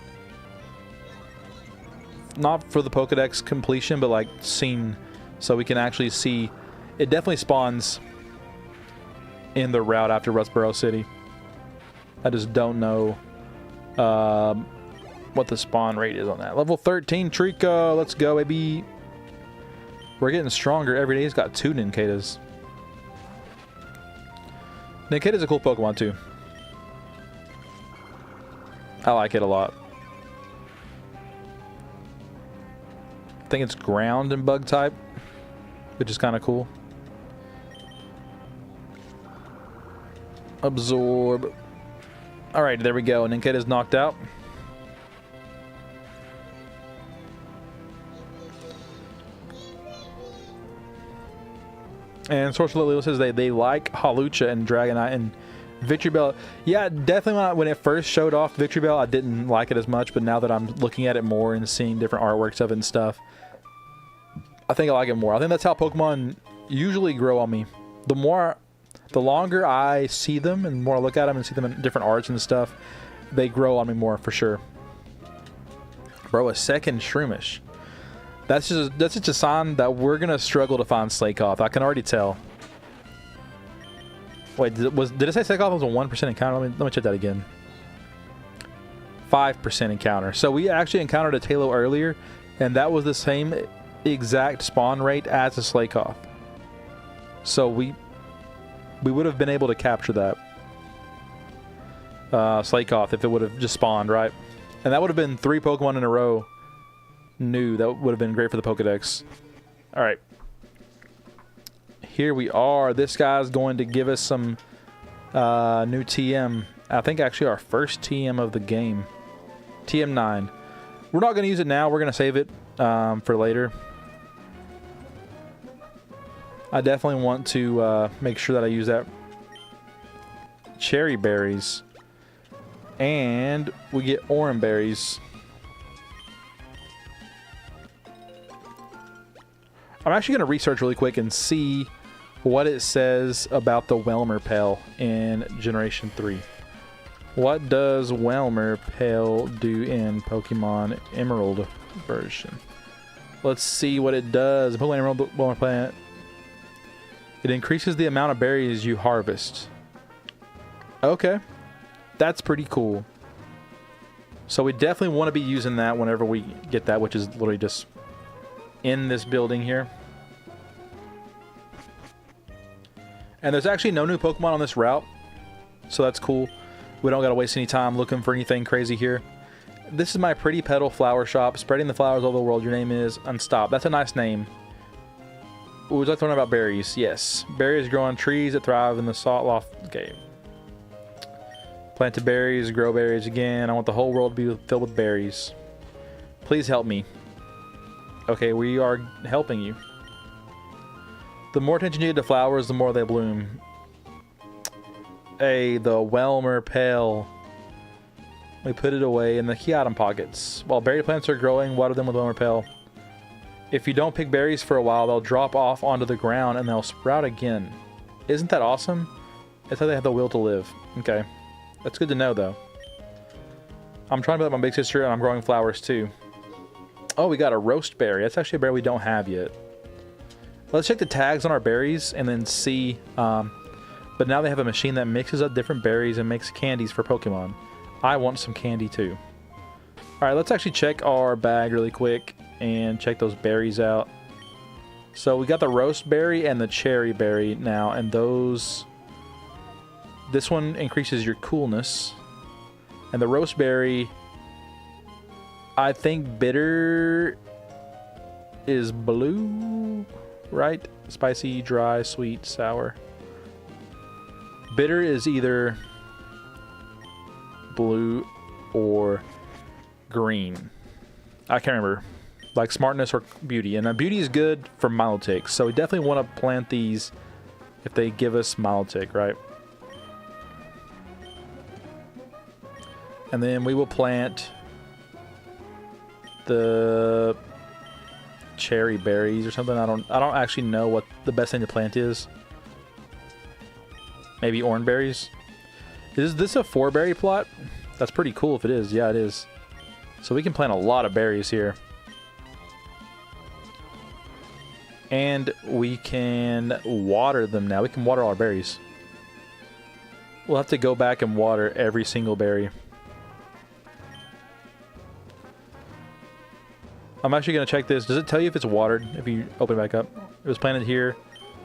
not for the Pokedex completion, but like seen, so we can actually see. It definitely spawns in the route after Rustboro City. I just don't know what the spawn rate is on that. Level 13 Trico, let's go, baby. We're getting stronger every day. He's got 2 Ninkadas. Ninkata's a cool Pokemon too. I like it a lot. I think it's ground and bug type, which is kind of cool. Absorb. Alright, there we go. Ninkata's knocked out. And Sorcerer Leo says they like Hawlucha and Dragonite and Victory Bell. Yeah, definitely when it first showed off Victory Bell, I didn't like it as much, but now that I'm looking at it more and seeing different artworks of it and stuff, I think I like it more. I think that's how Pokemon usually grow on me. The longer I see them and more I look at them and see them in different arts and stuff, they grow on me more for sure. Bro, a second Shroomish. That's just a sign that we're gonna struggle to find Slakoth. I can already tell. Wait, did it say Slakoth was a 1% encounter? Let me check that again. 5% encounter. So we actually encountered a Tailo earlier, and that was the same exact spawn rate as a Slakoth. So we would have been able to capture that Slakoth if it would have just spawned, right? And that would have been 3 Pokemon in a row. New. That would have been great for the Pokedex. Alright. Here we are. This guy's going to give us some new TM. I think actually our first TM of the game. TM9. We're not going to use it now. We're going to save it for later. I definitely want to make sure that I use that. Cherry berries. And we get orange berries. I'm actually going to research really quick and see what it says about the Welmer Pale in Generation 3. What does Welmer Pale do in Pokemon Emerald version? Let's see what it does. Pokemon Emerald Welmer Plant. It increases the amount of berries you harvest. Okay. That's pretty cool. So we definitely want to be using that whenever we get that, which is literally just in this building here. And there's actually no new Pokemon on this route, so that's cool. We don't gotta waste any time looking for anything crazy here. This is my pretty petal flower shop, spreading the flowers all over the world. Your name is Unstop. That's a nice name. Would you like to learn about berries? Yes. Berries grow on trees that thrive in the salt loft. Okay. Planted berries, grow berries again. I want the whole world to be filled with berries. Please help me. Okay, we are helping you. The more attention you give to flowers, the more they bloom. Hey, the Welmer Pale. We put it away in the key item pockets. While berry plants are growing, water them with Welmer Pale. If you don't pick berries for a while, they'll drop off onto the ground and they'll sprout again. Isn't that awesome? It's how they have the will to live. Okay. That's good to know, though. I'm trying to build up my big sister, and I'm growing flowers, too. Oh, we got a roast berry. That's actually a berry we don't have yet. Let's check the tags on our berries and then see. But now they have a machine that mixes up different berries and makes candies for Pokemon. I want some candy too. Alright, let's actually check our bag really quick and check those berries out. So we got the roast berry and the cherry berry now, and those... This one increases your coolness. And the roast berry... I think bitter is blue, right? Spicy, dry, sweet, sour. Bitter is either blue or green. I can't remember. Like smartness or beauty. And beauty is good for Milotic. So we definitely want to plant these if they give us Milotic, right? And then we will plant the cherry berries or something. I don't actually know what the best thing to plant is. Maybe orange berries. Is this a 4-berry plot? That's pretty cool if it is. Yeah, it is. So we can plant a lot of berries here. And we can water them now. We can water all our berries. We'll have to go back and water every single berry. I'm actually going to check this. Does it tell you if it's watered if you open it back up? It was planted here.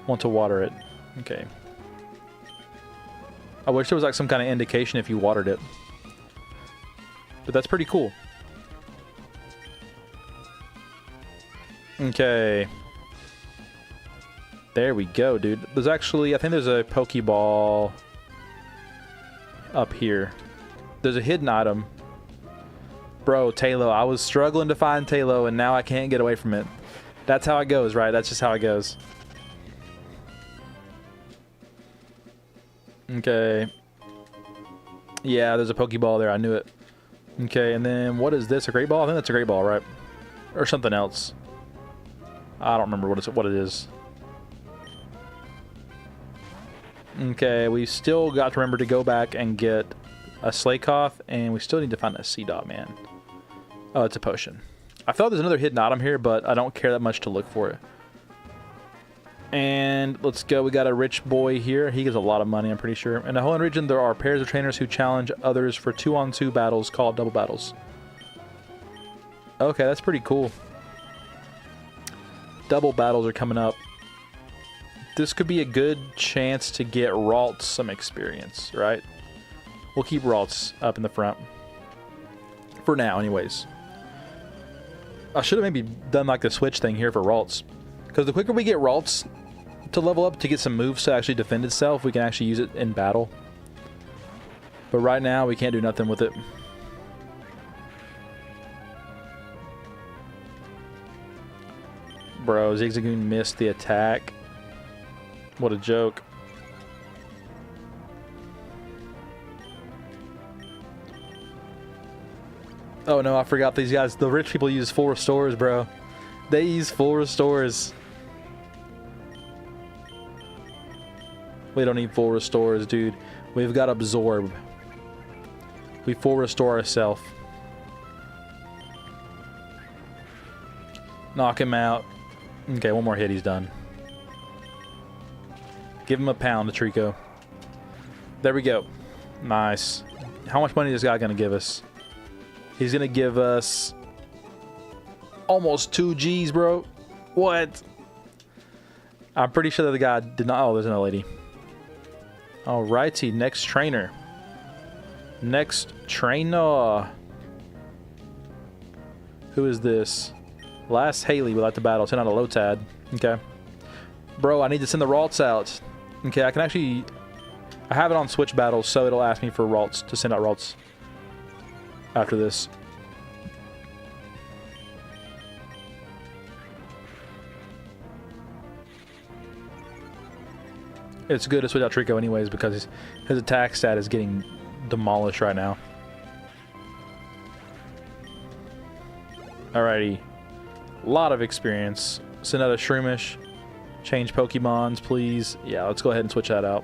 Want to water it. Okay. I wish there was like some kind of indication if you watered it. But that's pretty cool. Okay. There we go, dude. There's actually, I think there's a Pokeball up here. There's a hidden item. Bro, Talo. I was struggling to find Talo, and now I can't get away from it. That's how it goes, right? That's just how it goes. Okay. Yeah, there's a Pokeball there. I knew it. Okay, and then what is this? A Great Ball? I think that's a Great Ball, right? Or something else. I don't remember what it is. Okay, we still got to remember to go back and get a Slakoth, and we still need to find a Seedot, man. Oh, it's a potion. I thought there's another hidden item here, but I don't care that much to look for it. And let's go. We got a rich boy here. He gives a lot of money, I'm pretty sure. In the Hoenn region, there are pairs of trainers who challenge others for 2-on-2 battles called double battles. Okay, that's pretty cool. Double battles are coming up. This could be a good chance to get Ralts some experience, right? We'll keep Ralts up in the front. For now, anyways. I should have maybe done like the switch thing here for Ralts. Because the quicker we get Ralts to level up to get some moves to actually defend itself, we can actually use it in battle. But right now, we can't do nothing with it. Bro, Zigzagoon missed the attack. What a joke. Oh no, I forgot these guys. The rich people use full restores, bro. They use full restores. We don't need full restores, dude. We've got Absorb. We full restore ourselves. Knock him out. Okay, one more hit, he's done. Give him a pound, Trico. There we go. Nice. How much money is this guy going to give us? He's going to give us almost 2 G's, bro. What? I'm pretty sure that the guy did not... Oh, there's another lady. Alrighty, next trainer. Next trainer. Who is this? Last Haley would like to battle. Send out a Lotad. Okay. Bro, I need to send the Ralts out. Okay, I can actually... I have it on Switch Battles, so it'll ask me for Ralts, to send out Ralts after this. It's good to switch out Trico anyways, because his attack stat is getting demolished right now. Alrighty. A lot of experience. Send out a Shroomish. Change Pokemons, please. Yeah, let's go ahead and switch that out.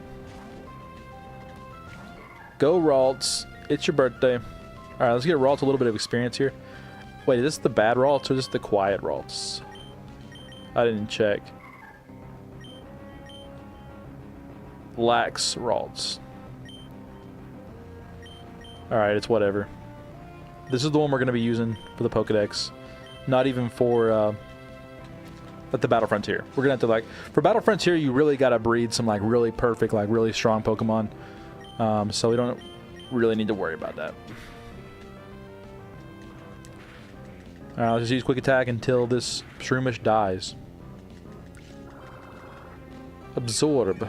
Go, Ralts. It's your birthday. Alright, let's get Ralts a little bit of experience here. Wait, is this the bad Ralts or is this the quiet Ralts? I didn't check. Lax Ralts. Alright, it's whatever. This is the one we're going to be using for the Pokedex. Not even for the Battle Frontier. We're going to have to, like... For Battle Frontier, you really got to breed some, like, really perfect, like, really strong Pokemon. So we don't really need to worry about that. Alright, let's just use Quick Attack until this Shroomish dies. Absorb.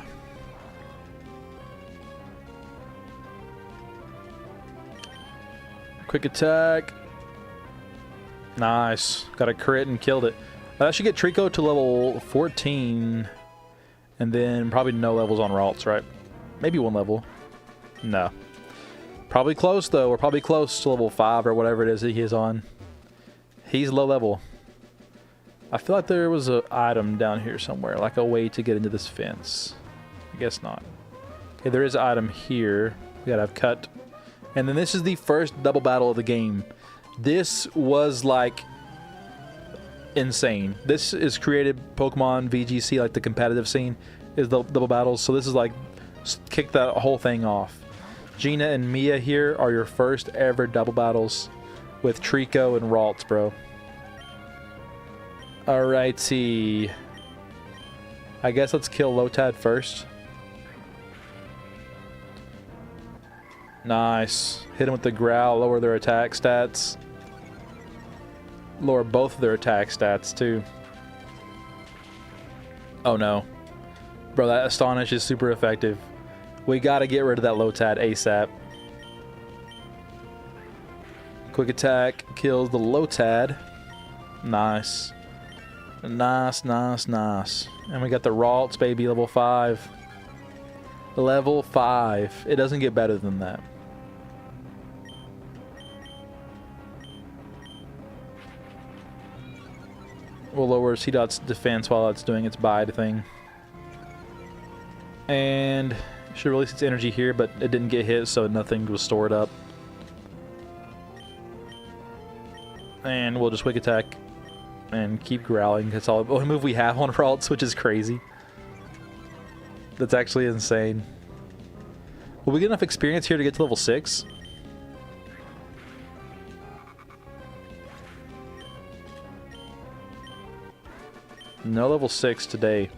Quick Attack. Nice. Got a crit and killed it. That should get Trico to level 14. And then probably no levels on Ralts, right? Maybe 1 level. No. Probably close, though. We're probably close to level 5 or whatever it is that he is on. He's low level. I feel like there was an item down here somewhere. Like a way to get into this fence. I guess not. Okay, there is an item here. We gotta have cut. And then this is the first double battle of the game. This was like insane. This is created Pokemon VGC, like the competitive scene, is the double battles. So this is like, kick that whole thing off. Gina and Mia here are your first ever double battles with Trico and Ralts, bro. Alrighty. I guess let's kill Lotad first. Nice. Hit him with the growl, lower their attack stats. Lower both of their attack stats, too. Oh no. Bro, that Astonish is super effective. We gotta get rid of that Lotad ASAP. Quick attack kills the Lotad. Nice. Nice, nice, nice. And we got the Ralts, baby, level 5. Level 5. It doesn't get better than that. We'll lower C-Dot's defense while it's doing its bide thing. And should release its energy here, but it didn't get hit, so nothing was stored up. And we'll just quick attack and keep growling. That's all the only move we have on Ralts, which is crazy. That's actually insane. Will we get enough experience here to get to level 6? No level 6 today.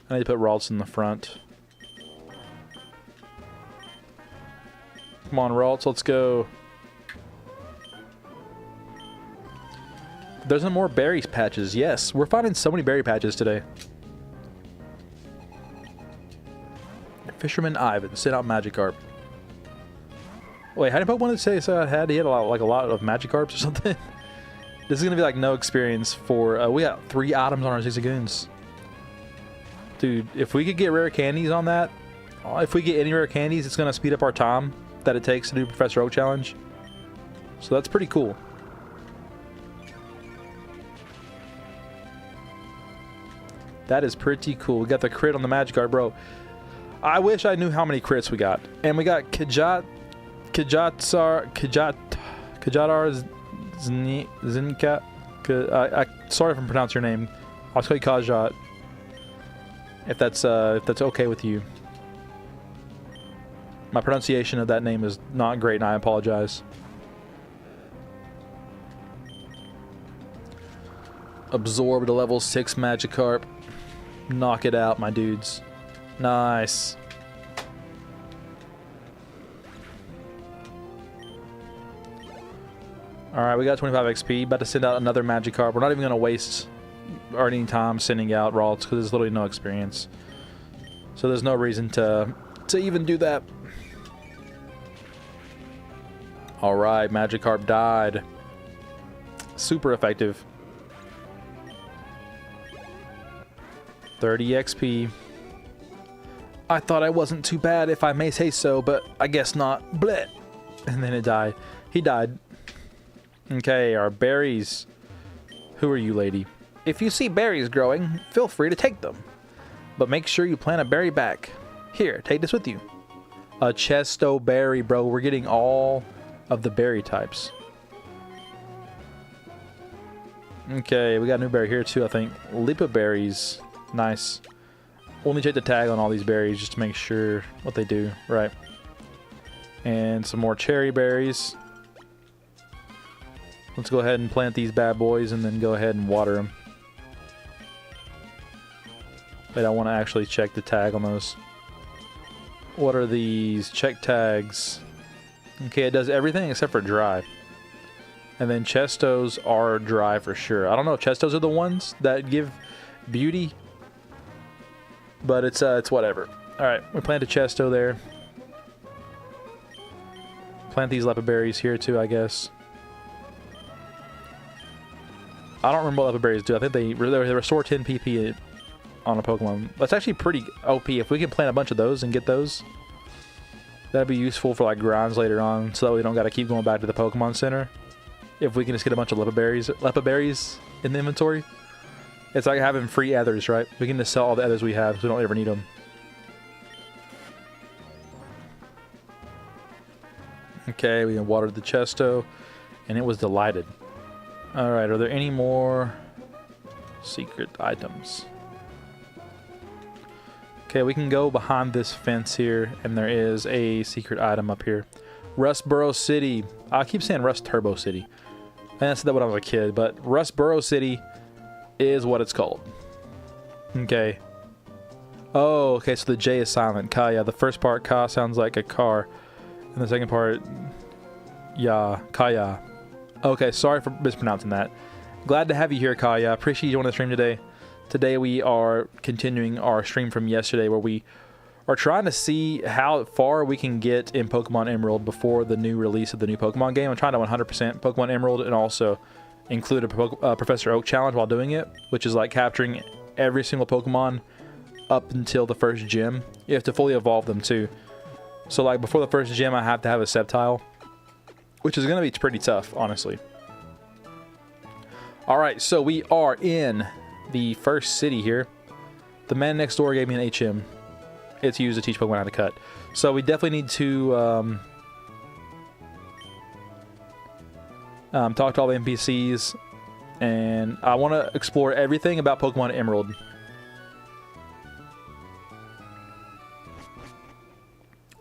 I need to put Ralts in the front. Come on, Ralts, let's go. There's some more berry patches. Yes, we're finding so many berry patches today. Fisherman Ivan, sent out Magikarp. Wait, how did Pokemon say I had? He had a lot of Magikarps or something. This is gonna be like no experience for. We got 3 items on our Zigzagoons. Dude, if we could get rare candies on that, if we get any rare candies, it's gonna speed up our time that it takes to do Professor Oak challenge. So that's pretty cool. That is pretty cool. We got the crit on the Magikarp, bro. I wish I knew how many crits we got. And we got Kajatar Zinka. Sorry if I'm pronouncing your name. I'll call you Kajat. If that's okay with you. My pronunciation of that name is not great, and I apologize. Absorb the level 6 Magikarp. Knock it out, my dudes. Nice. Alright, we got 25 XP. About to send out another Magikarp. We're not even going to waste any time sending out Ralts because there's literally no experience. So there's no reason to even do that. Alright, Magikarp died. Super effective. 30 XP. I thought I wasn't too bad, if I may say so, but I guess not. Bleh. And then it died. He died. Okay, our berries. Who are you, lady? If you see berries growing, feel free to take them. But make sure you plant a berry back. Here, take this with you. A Chesto berry, bro. We're getting all of the berry types. Okay, we got a new berry here too, I think. Lipa berries. Nice. Only check the tag on all these berries just to make sure what they do. Right. And some more cherry berries. Let's go ahead and plant these bad boys and then go ahead and water them. Wait, I want to actually check the tag on those. What are these? Check tags. Okay, it does everything except for dry. And then Chestos are dry for sure. I don't know if Chestos are the ones that give beauty, but it's whatever. All right, we planted Chesto there. Plant these Lepa berries here too, I guess. I don't remember what Lepa berries do. I think they restore 10 PP on a Pokemon. That's actually pretty OP. If we can plant a bunch of those and get those, that'd be useful for like grinds later on, so that we don't got to keep going back to the Pokemon Center. If we can just get a bunch of Lepa berries in the inventory. It's like having free others, right? We can just sell all the others we have, so we don't ever need them. Okay, we can water the Chesto. and it was delighted. Alright, are there any more secret items? Okay, we can go behind this fence here, and there is a secret item up here. Rustboro City. I keep saying Rust Turbo City. I said that when I was a kid, but Rustboro City is what it's called. Okay. Oh, okay, so the J is silent. Ka, yeah. The first part, ka, sounds like a car. And the second part, ya, kaya. Okay, sorry for mispronouncing that. Glad to have you here, Kaya. Appreciate you joining the stream today. Today we are continuing our stream from yesterday where we are trying to see how far we can get in Pokemon Emerald before the new release of the new Pokemon game. I'm trying to 100% Pokemon Emerald and also include a Professor Oak challenge while doing it, which is like capturing every single Pokemon up until the first gym. You have to fully evolve them too. So like before the first gym, I have to have a Sceptile, which is going to be pretty tough, honestly. Alright, so we are in the first city here. The man next door gave me an HM. It's used to teach Pokemon how to cut. So we definitely need to talk to all the NPCs. And I want to explore everything about Pokemon Emerald.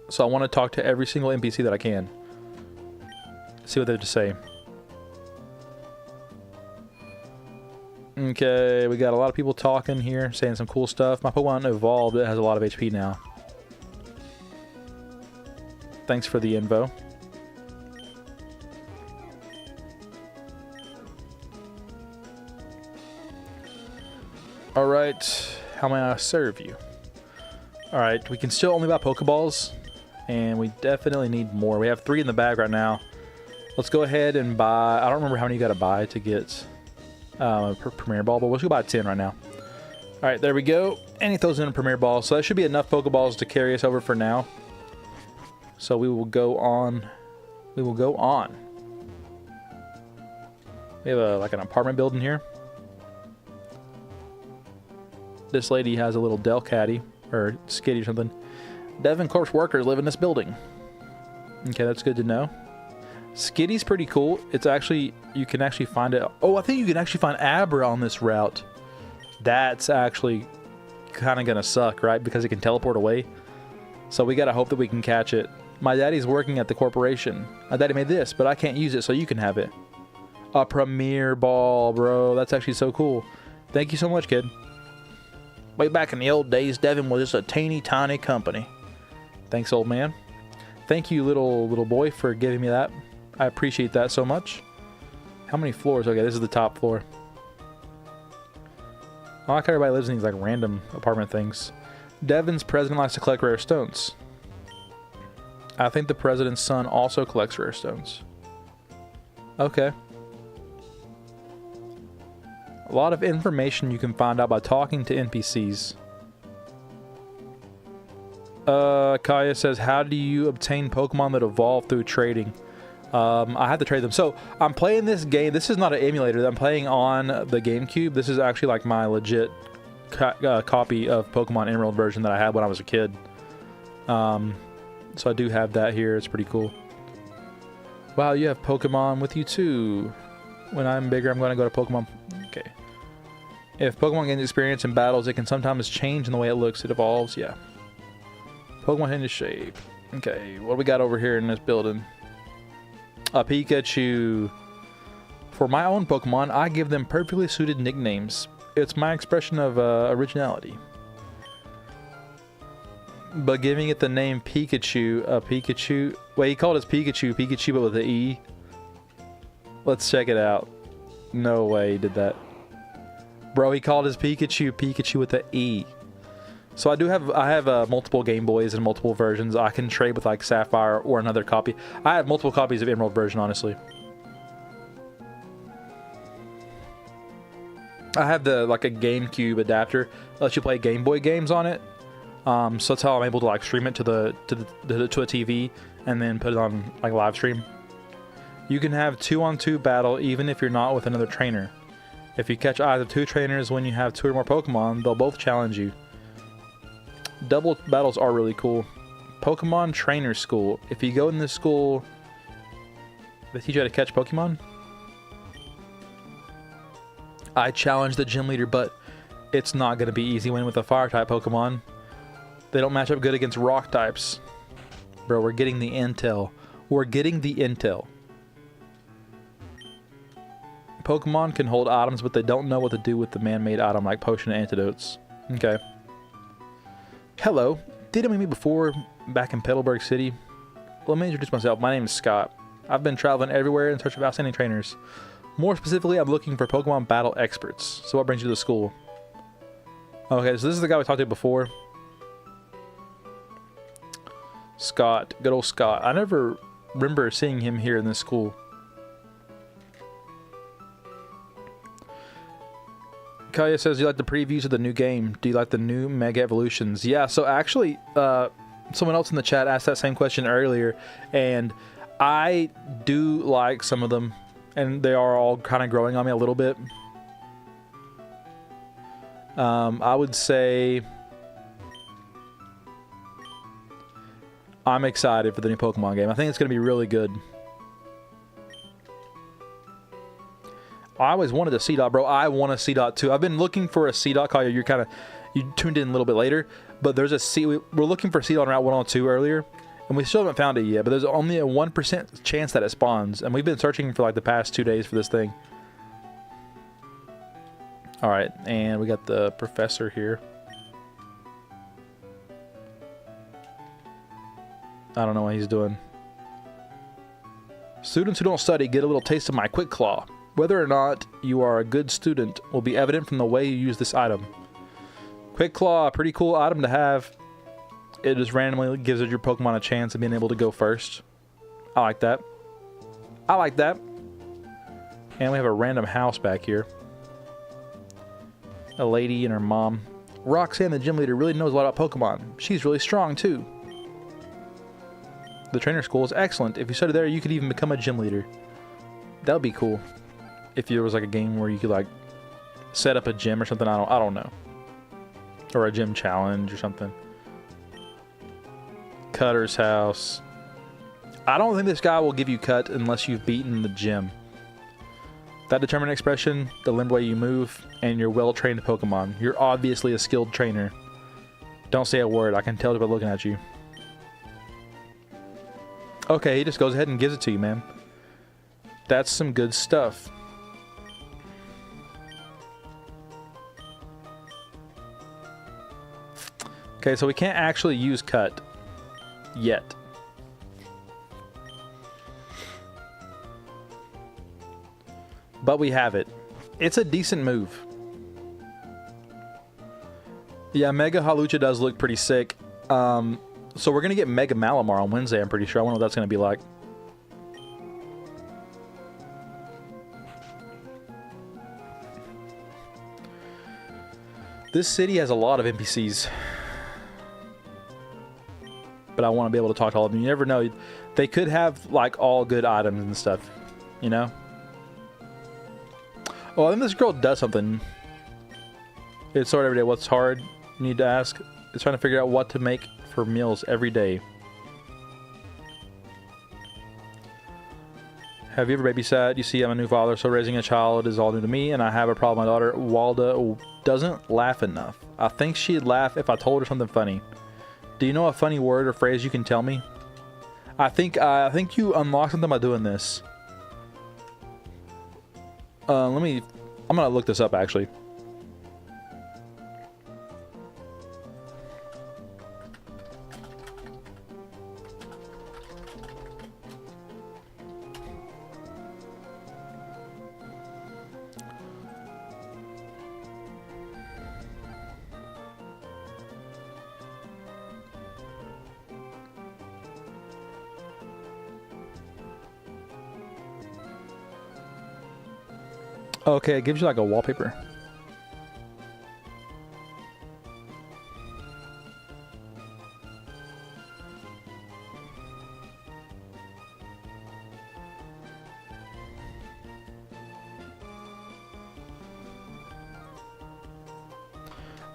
So I want to talk to every single NPC that I can. See what they have to say. Okay, we got a lot of people talking here, saying some cool stuff. My Pokemon evolved. It has a lot of HP now. Thanks for the info. Alright, how may I serve you? Alright, we can still only buy Pokeballs, and we definitely need more. We have 3 in the bag right now. Let's go ahead and buy... I don't remember how many you gotta buy to get per Premier Ball, but let's go buy 10 right now. Alright, there we go. And he throws in a Premier Ball, so that should be enough Pokeballs to carry us over for now. So we will go on. We will go on. We have like an apartment building here. This lady has a little Delcatty, or Skitty or something. Devon Corpse workers live in this building. Okay, that's good to know. Skitty's pretty cool. It's actually, you can actually find it. Oh, I think you can actually find Abra on this route. That's actually kind of going to suck, right? Because it can teleport away. So we got to hope that we can catch it. My daddy's working at the corporation. My daddy made this, but I can't use it, so you can have it. A Premier Ball, bro. That's actually so cool. Thank you so much, kid. Way back in the old days, Devon was just a teeny tiny company. Thanks, old man. Thank you, little boy, for giving me that. I appreciate that so much. How many floors? Okay, this is the top floor. I like how everybody lives in these like random apartment things. Devon's president likes to collect rare stones. I think the president's son also collects rare stones. Okay. A lot of information you can find out by talking to NPCs. Kaya says, how do you obtain Pokemon that evolve through trading? I have to trade them. So I'm playing this game. This is not an emulator that I'm playing on the GameCube. This is actually like my legit copy of Pokemon Emerald version that I had when I was a kid. So I do have that here. It's pretty cool. Wow, you have Pokemon with you too. When I'm bigger, I'm going to go to Pokemon. Okay. If Pokemon gains experience in battles, it can sometimes change in the way it looks. It evolves. Yeah. Pokemon into shape. Okay, what do we got over here in this building? A Pikachu. For my own Pokemon, I give them perfectly suited nicknames. It's my expression of originality. But giving it the name Pikachu, a Pikachu... Wait, he called us Pikachu, but with an E. Let's check it out. No way he did that. Bro, he called his Pikachu with an E. So I have multiple Game Boys and multiple versions. I can trade with like Sapphire or another copy. I have multiple copies of Emerald version, honestly. I have the like a GameCube adapter that lets you play Game Boy games on it. So that's how I'm able to like stream it to a TV and then put it on like live stream. You can have 2-on-2 battle even if you're not with another trainer. If you catch eyes of 2 trainers when you have 2 or more Pokemon, they'll both challenge you. Double battles are really cool. Pokemon Trainer School. If you go in this school, They teach you how to catch Pokemon? I challenge the gym leader, but it's not going to be easy winning with a fire-type Pokemon. They don't match up good against rock types. Bro, we're getting the intel. We're getting the intel. Pokemon can hold items, but they don't know what to do with the man-made item like potion and antidotes. Okay. Hello. Didn't we meet before back in Petalburg City? Let me introduce myself. My name is Scott. I've been traveling everywhere in search of outstanding trainers. More specifically, I'm looking for Pokemon battle experts. So what brings you to the school? Okay, so this is the guy we talked to before. Scott. Good old Scott. I never remember seeing him here in this school. Kaya says, do you like the previews of the new game? Do you like the new Mega Evolutions? Yeah, so actually, someone else in the chat asked that same question earlier, and I do like some of them, and they are all kind of growing on me a little bit. I would say I'm excited for the new Pokemon game. I think it's going to be really good. I always wanted a C-Dot, bro. I want a C-Dot too. I've been looking for a C-Dot. Kyle, you tuned in a little bit later, but there's a C. We're looking for a C-Dot on Route 102 earlier, and we still haven't found it yet. But there's only a 1% chance that it spawns, and we've been searching for like the past 2 days for this thing. All right, and we got the professor here. I don't know what he's doing. Students who don't study get a little taste of my Quick Claw. Whether or not you are a good student will be evident from the way you use this item. Quick Claw, a pretty cool item to have. It just randomly gives your Pokemon a chance of being able to go first. I like that. I like that. And we have a random house back here. A lady and her mom. Roxanne, the gym leader, really knows a lot about Pokemon. She's really strong too. The trainer school is excellent. If you study there, you could even become a gym leader. That would be cool. If there was like a game where you could like set up a gym or something, I don't know. Or a gym challenge or something. Cutter's house. I don't think this guy will give you cut unless you've beaten the gym. That determined expression, the limber way you move, and your well-trained Pokemon. You're obviously a skilled trainer. Don't say a word. I can tell by looking at you. Okay, he just goes ahead and gives it to you, man. That's some good stuff. Okay, so we can't actually use cut yet. But we have it. It's a decent move. Yeah, Mega Halucha does look pretty sick. So we're going to get Mega Malamar on Wednesday, I'm pretty sure. I wonder what that's going to be like. This city has a lot of NPCs. But I want to be able to talk to all of them. You never know. They could have, like, all good items and stuff. You know? Oh, I think this girl does something. It's hard every day. What's hard? You need to ask. It's trying to figure out what to make for meals every day. Have you ever babysat? You see, I'm a new father, so raising a child is all new to me, and I have a problem. My daughter, Walda, doesn't laugh enough. I think she'd laugh if I told her something funny. Do you know a funny word or phrase you can tell me? I think you unlock something by doing this. I'm gonna look this up actually. Okay, it gives you like a wallpaper.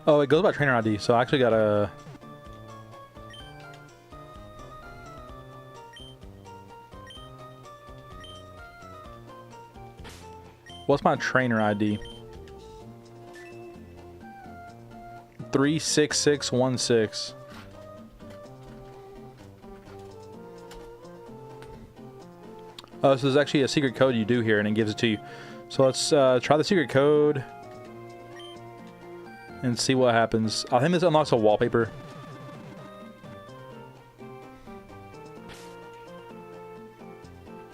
Oh, it goes by trainer ID, so I actually gotta... What's my trainer ID? 36616. Oh, so there's actually a secret code you do here, and it gives it to you. So let's try the secret code and see what happens. I think this unlocks a wallpaper.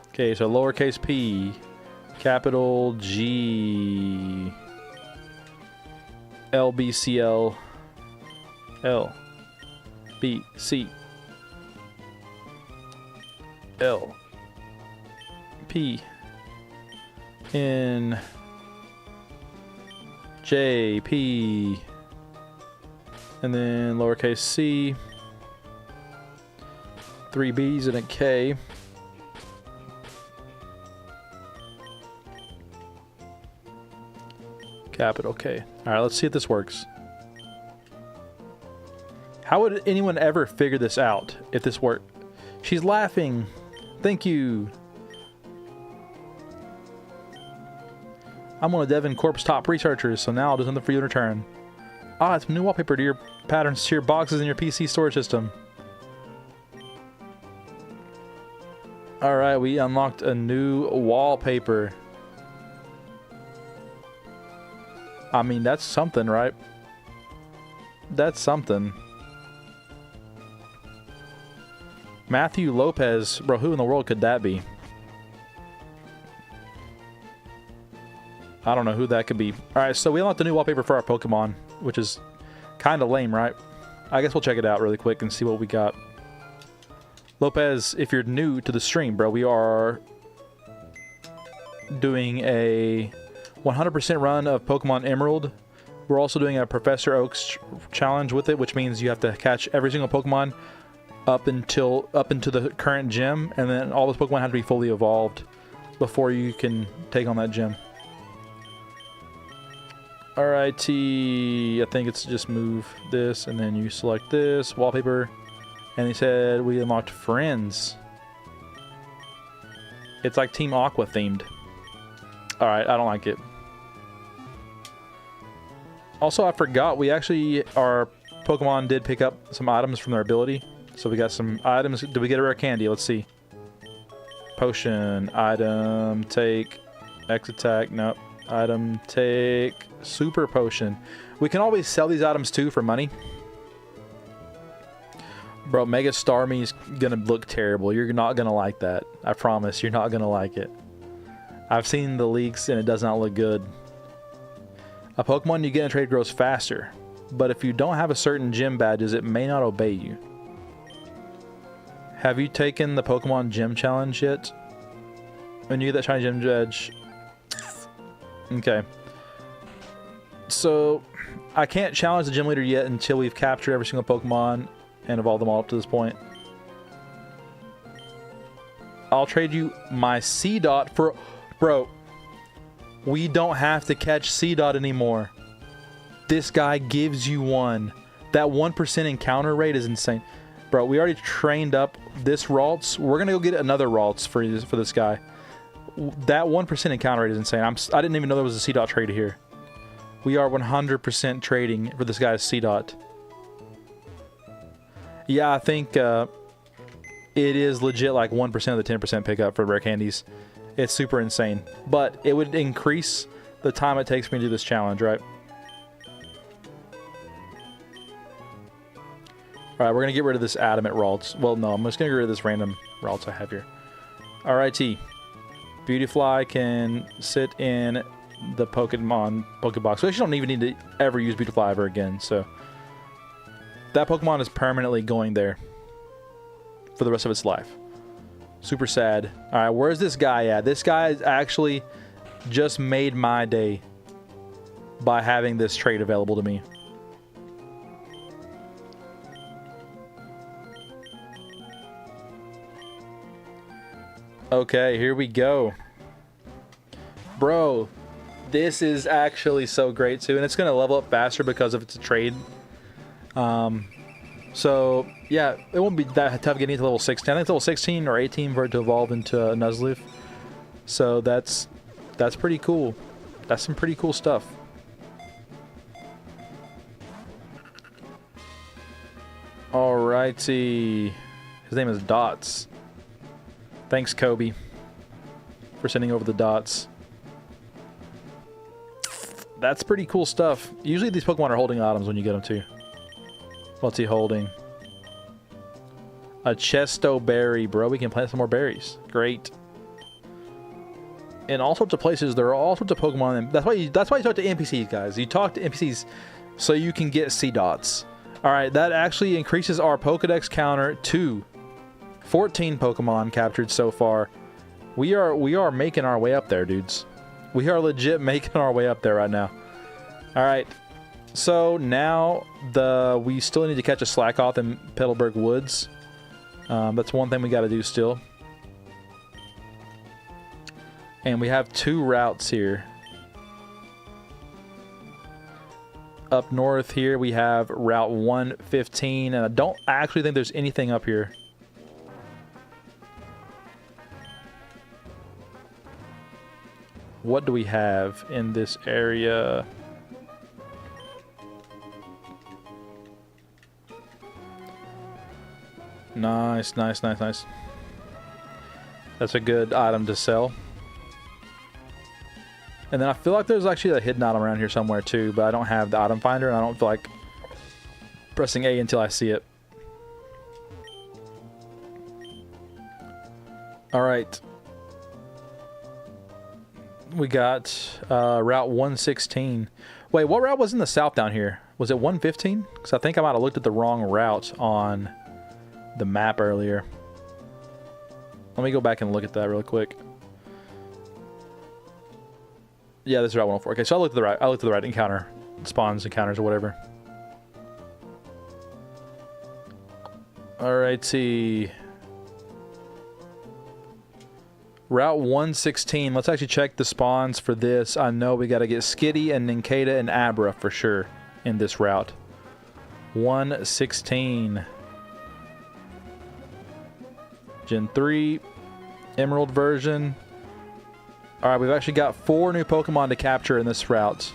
Okay, so lowercase p, capital G, LBCL, L, B, C, L, P, N, J, P, and then lowercase c, 3 B's and a K. Capital K. Alright, let's see if this works. How would anyone ever figure this out if this worked? She's laughing. Thank you. I'm one of Devin Corp's top researchers, so now I'll do something for you in return. Ah, it's new wallpaper to your patterns to your boxes in your PC storage system. Alright, we unlocked a new wallpaper. I mean, that's something, right? That's something. Matthew Lopez. Bro, who in the world could that be? I don't know who that could be. Alright, so we unlocked a new wallpaper for our Pokemon, which is kind of lame, right? I guess we'll check it out really quick and see what we got. Lopez, if you're new to the stream, bro, we are doing a 100% run of Pokemon Emerald. We're also doing a Professor Oak's challenge with it, which means you have to catch every single Pokemon up into the current gym, and then all those Pokemon have to be fully evolved before you can take on that gym. Alrighty, I think it's just move this, and then you select this wallpaper, and he said we unlocked friends. It's like Team Aqua themed. Alright, I don't like it. Also, I forgot, we actually, our Pokemon did pick up some items from their ability. So we got some items. Did we get a rare candy? Let's see. Potion. Item. Take. X attack. Nope. Item. Take. Super potion. We can always sell these items too for money. Bro, Mega Starmie's gonna look terrible. You're not gonna like that. I promise. You're not gonna like it. I've seen the leaks and it does not look good. A Pokemon you get in a trade grows faster, but if you don't have a certain gym badges, it may not obey you. Have you taken the Pokemon Gym Challenge yet? When you get that shiny gym badge. Okay. So, I can't challenge the gym leader yet until we've captured every single Pokemon and evolved them all up to this point. I'll trade you my C-Dot for... Bro, we don't have to catch C-Dot anymore. This guy gives you one. That 1% encounter rate is insane. Bro, we already trained up this Ralts. We're going to go get another Ralts for this guy. That 1% encounter rate is insane. I didn't even know there was a C-Dot trade here. We are 100% trading for this guy's C-Dot. Yeah, I think it is legit like 1% of the 10% pickup for rare candies. It's super insane. But it would increase the time it takes me to do this challenge, right? Alright, we're going to get rid of this adamant Ralts. Well, no, I'm just going to get rid of this random Ralts I have here. Alrighty. Beautyfly can sit in the Pokebox. We actually don't even need to ever use Beautyfly ever again, so... That Pokemon is permanently going there for the rest of its life. Super sad. Alright, where's this guy at? This guy has actually just made my day by having this trait available to me. Okay, here we go. Bro, this is actually so great too, and it's going to level up faster because of it's a trade. So, yeah, it won't be that tough getting to level 16. I think it's level 16 or 18 for it to evolve into a Nuzleaf. So that's That's pretty cool. That's some pretty cool stuff. Alrighty. His name is Dots. Thanks, Kobe, for sending over the dots. That's pretty cool stuff. Usually these Pokemon are holding items when you get them too. What's he holding? A Chesto Berry, bro. We can plant some more berries. Great. In all sorts of places, there are all sorts of Pokemon. And that's why you talk to NPCs, guys. You talk to NPCs so you can get C dots. All right, that actually increases our Pokedex counter to 14 Pokemon captured so far. We are making our way up there, dudes. We are legit making our way up there right now. All right. So now we still need to catch a Slackoth in Petalburg Woods. That's one thing we got to do still. And we have 2 routes here. Up north here we have Route 115, and I don't actually think there's anything up here. What do we have in this area? Nice, nice, nice, nice. That's a good item to sell. And then I feel like there's actually a hidden item around here somewhere too, but I don't have the item finder and I don't feel like pressing A until I see it. Alright. We got Route 116. Wait, what route was in the south down here? Was it 115? Because I think I might have looked at the wrong route on the map earlier. Let me go back and look at that real quick. Yeah, this is Route 104. Okay, so I looked at the right encounter. Spawns, encounters, or whatever. Alrighty. Route 116. Let's actually check the spawns for this. I know we got to get Skitty and Nincada and Abra for sure in this route. 116. Gen 3. Emerald version. Alright, we've actually got 4 new Pokemon to capture in this route.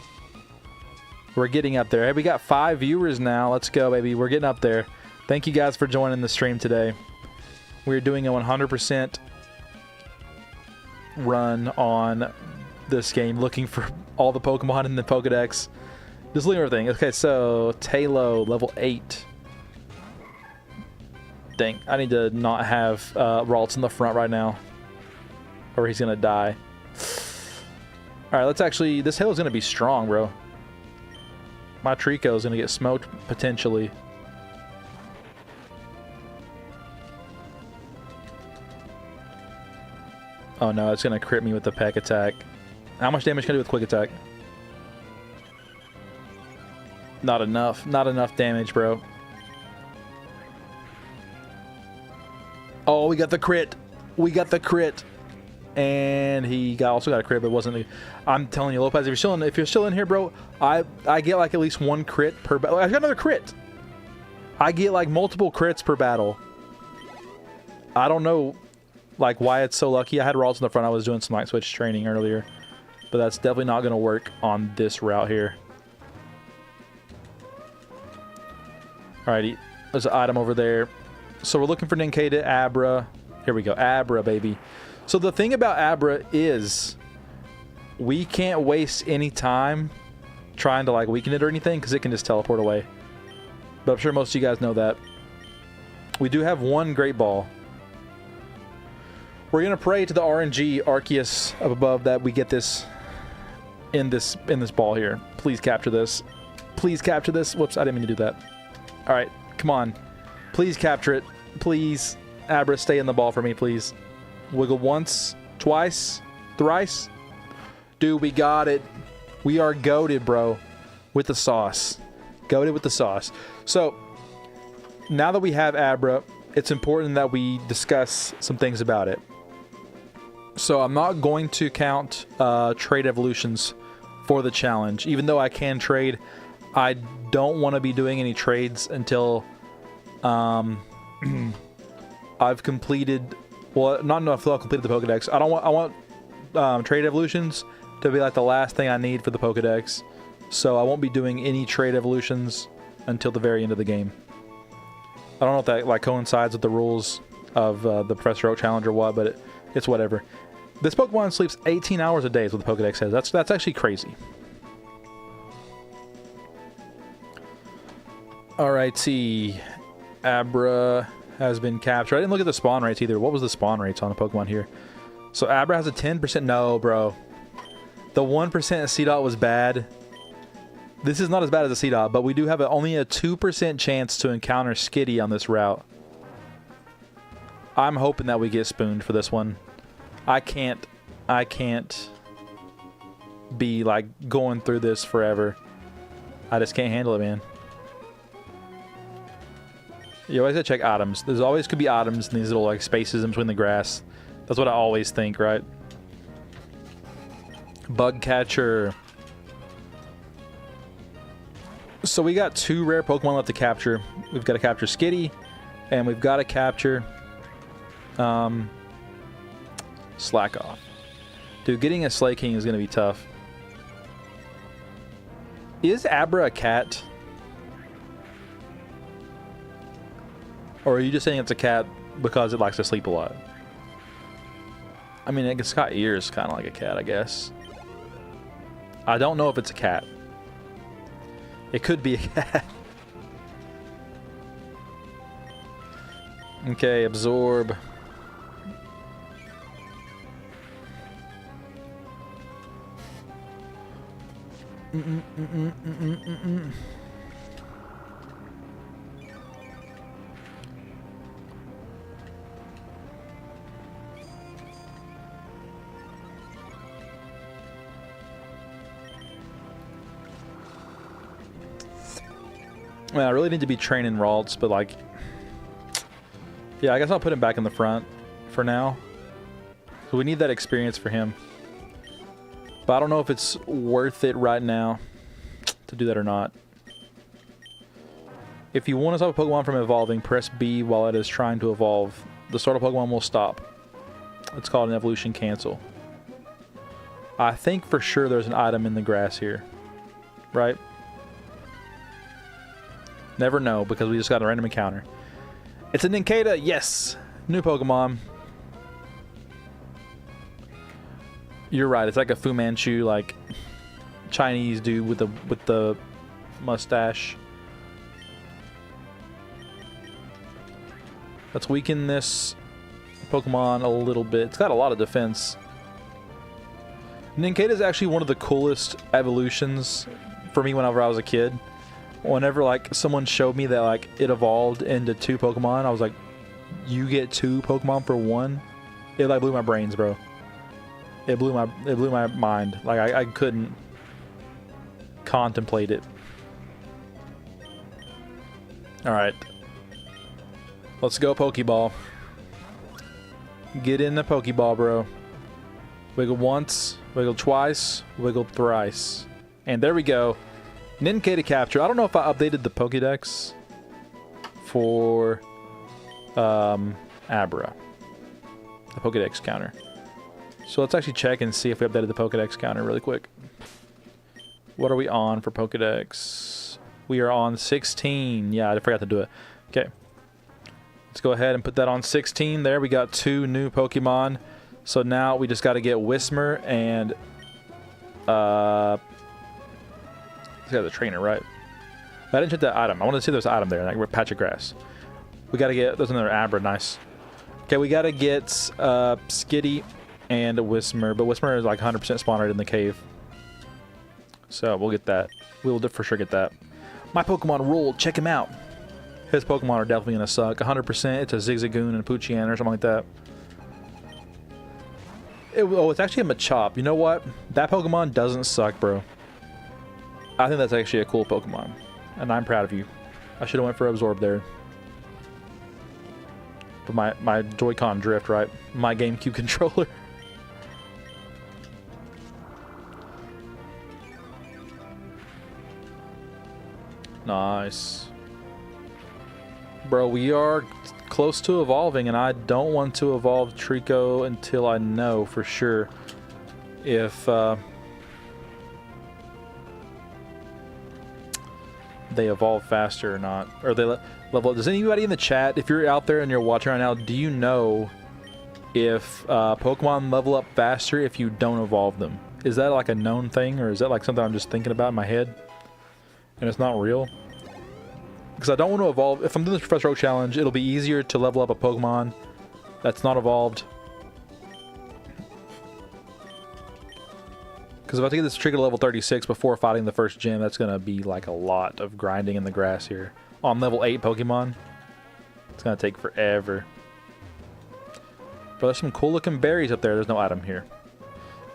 We're getting up there. Hey, we got 5 viewers now. Let's go, baby. We're getting up there. Thank you guys for joining the stream today. We're doing a 100% run on this game, looking for all the Pokemon in the Pokedex. Just looking at everything. Okay, so Talo, level 8. Dang, I need to not have Ralts in the front right now, or he's gonna die. Alright, let's actually... This Halo's gonna be strong, bro. My Trico's gonna get smoked, potentially. Oh no, it's gonna crit me with the Peck Attack. How much damage can I do with Quick Attack? Not enough. Not enough damage, bro. Oh, we got the crit. We got the crit. And he also got a crit, but it wasn't. I'm telling you, Lopez, if you're still in here, bro, I get like at least 1 crit per battle. I got another crit. I get like multiple crits per battle. I don't know like why it's so lucky. I had Ralts in the front. I was doing some light switch training earlier, but that's definitely not going to work on this route here. Alrighty, there's an item over there. So we're looking for Nincada, Abra. Here we go, Abra, baby. So the thing about Abra is we can't waste any time trying to like weaken it or anything because it can just teleport away. But I'm sure most of you guys know that. We do have 1 Great Ball. We're going to pray to the RNG Arceus up above that we get this in this ball here. Please capture this. Please capture this. Whoops, I didn't mean to do that. All right, come on. Please capture it. Please, Abra, stay in the ball for me, please. Wiggle once, twice, thrice. Dude, we got it. We are goated, bro, with the sauce. Goated with the sauce. So, now that we have Abra, it's important that we discuss some things about it. So, I'm not going to count trade evolutions for the challenge. Even though I can trade, I don't want to be doing any trades until I've completed... Well, not enough until I've completed the Pokedex. I want trade evolutions to be like the last thing I need for the Pokedex. So I won't be doing any trade evolutions until the very end of the game. I don't know if that like coincides with the rules of the Professor Oak challenge or what, but it's whatever. This Pokemon sleeps 18 hours a day is what the Pokedex says. That's actually crazy. Alrighty. Abra has been captured. I didn't look at the spawn rates either. What was the spawn rates on the Pokemon here? So Abra has a 10%. No, bro. The 1% C-Dot was bad. This is not as bad as a C-Dot, but we do have only a 2% chance to encounter Skitty on this route. I'm hoping that we get spooned for this one. I can't be like going through this forever. I just can't handle it, man. You always gotta check items. There's always could be items in these little like spaces in between the grass. That's what I always think, right? Bug catcher. So we got 2 rare Pokemon left to capture. We've got to capture Skitty, and we've got to capture Slack Off. Dude, getting a Slaking is gonna be tough. Is Abra a cat? Or are you just saying it's a cat because it likes to sleep a lot? I mean, it's got ears kind of like a cat, I guess. I don't know if it's a cat. It could be a cat. Okay, absorb. Man, I really need to be training Ralts, but like, yeah, I guess I'll put him back in the front for now. So we need that experience for him. But I don't know if it's worth it right now to do that or not. If you want to stop a Pokemon from evolving, press B while it is trying to evolve. The startle Pokemon will stop. It's called an evolution cancel. I think for sure there's an item in the grass here. Right? Never know, because we just got a random encounter. It's a Nincada, yes! New Pokemon. You're right, it's like a Fu Manchu, like Chinese dude with the mustache. Let's weaken this Pokemon a little bit. It's got a lot of defense. Nincada is actually one of the coolest evolutions for me whenever I was a kid. Whenever like someone showed me that like it evolved into 2 Pokemon, I was like, you get 2 Pokemon for 1? It like blew my brains, bro. It blew my mind. Like I couldn't contemplate it. Alright. Let's go Pokeball. Get in the Pokeball, bro. Wiggle once, wiggle twice, wiggle thrice. And there we go. Nincada capture. I don't know if I updated the Pokedex for Abra. The Pokedex counter. So let's actually check and see if we updated the Pokedex counter really quick. What are we on for Pokedex? We are on 16. Yeah, I forgot to do it. Okay. Let's go ahead and put that on 16. There, we got 2 new Pokemon. So now we just got to get Whismur and got the trainer, right? I didn't check that item. I want to see there's an item there, like a patch of grass. We got to get, there's another Abra, nice. Okay, we got to get Skitty and Whismur, but Whismur is like 100% spawn rate in the cave. So we'll get that. We'll for sure get that. My Pokemon rule, check him out. His Pokemon are definitely going to suck. 100%, it's a Zigzagoon and a Poochyena or something like that. Oh, it's actually a Machop. You know what? That Pokemon doesn't suck, bro. I think that's actually a cool Pokemon. And I'm proud of you. I should have went for Absorb there. But my Joy-Con drift, right? My GameCube controller. Nice. Bro, we are close to evolving, and I don't want to evolve Trico until I know for sure. if they evolve faster or not, or they level up. Does anybody in the chat, if you're out there and you're watching right now, do you know if Pokemon level up faster if you don't evolve them? Is that like a known thing, or is that like something I'm just thinking about in my head and it's not real? Because I don't want to evolve. If I'm doing this Professor Oak challenge, it'll be easier to level up a Pokemon that's not evolved. Because if I have to get this trigger to level 36 before fighting the first gym, that's going to be like a lot of grinding in the grass here. On level 8 Pokemon, it's going to take forever. But there's some cool looking berries up there. There's no item here.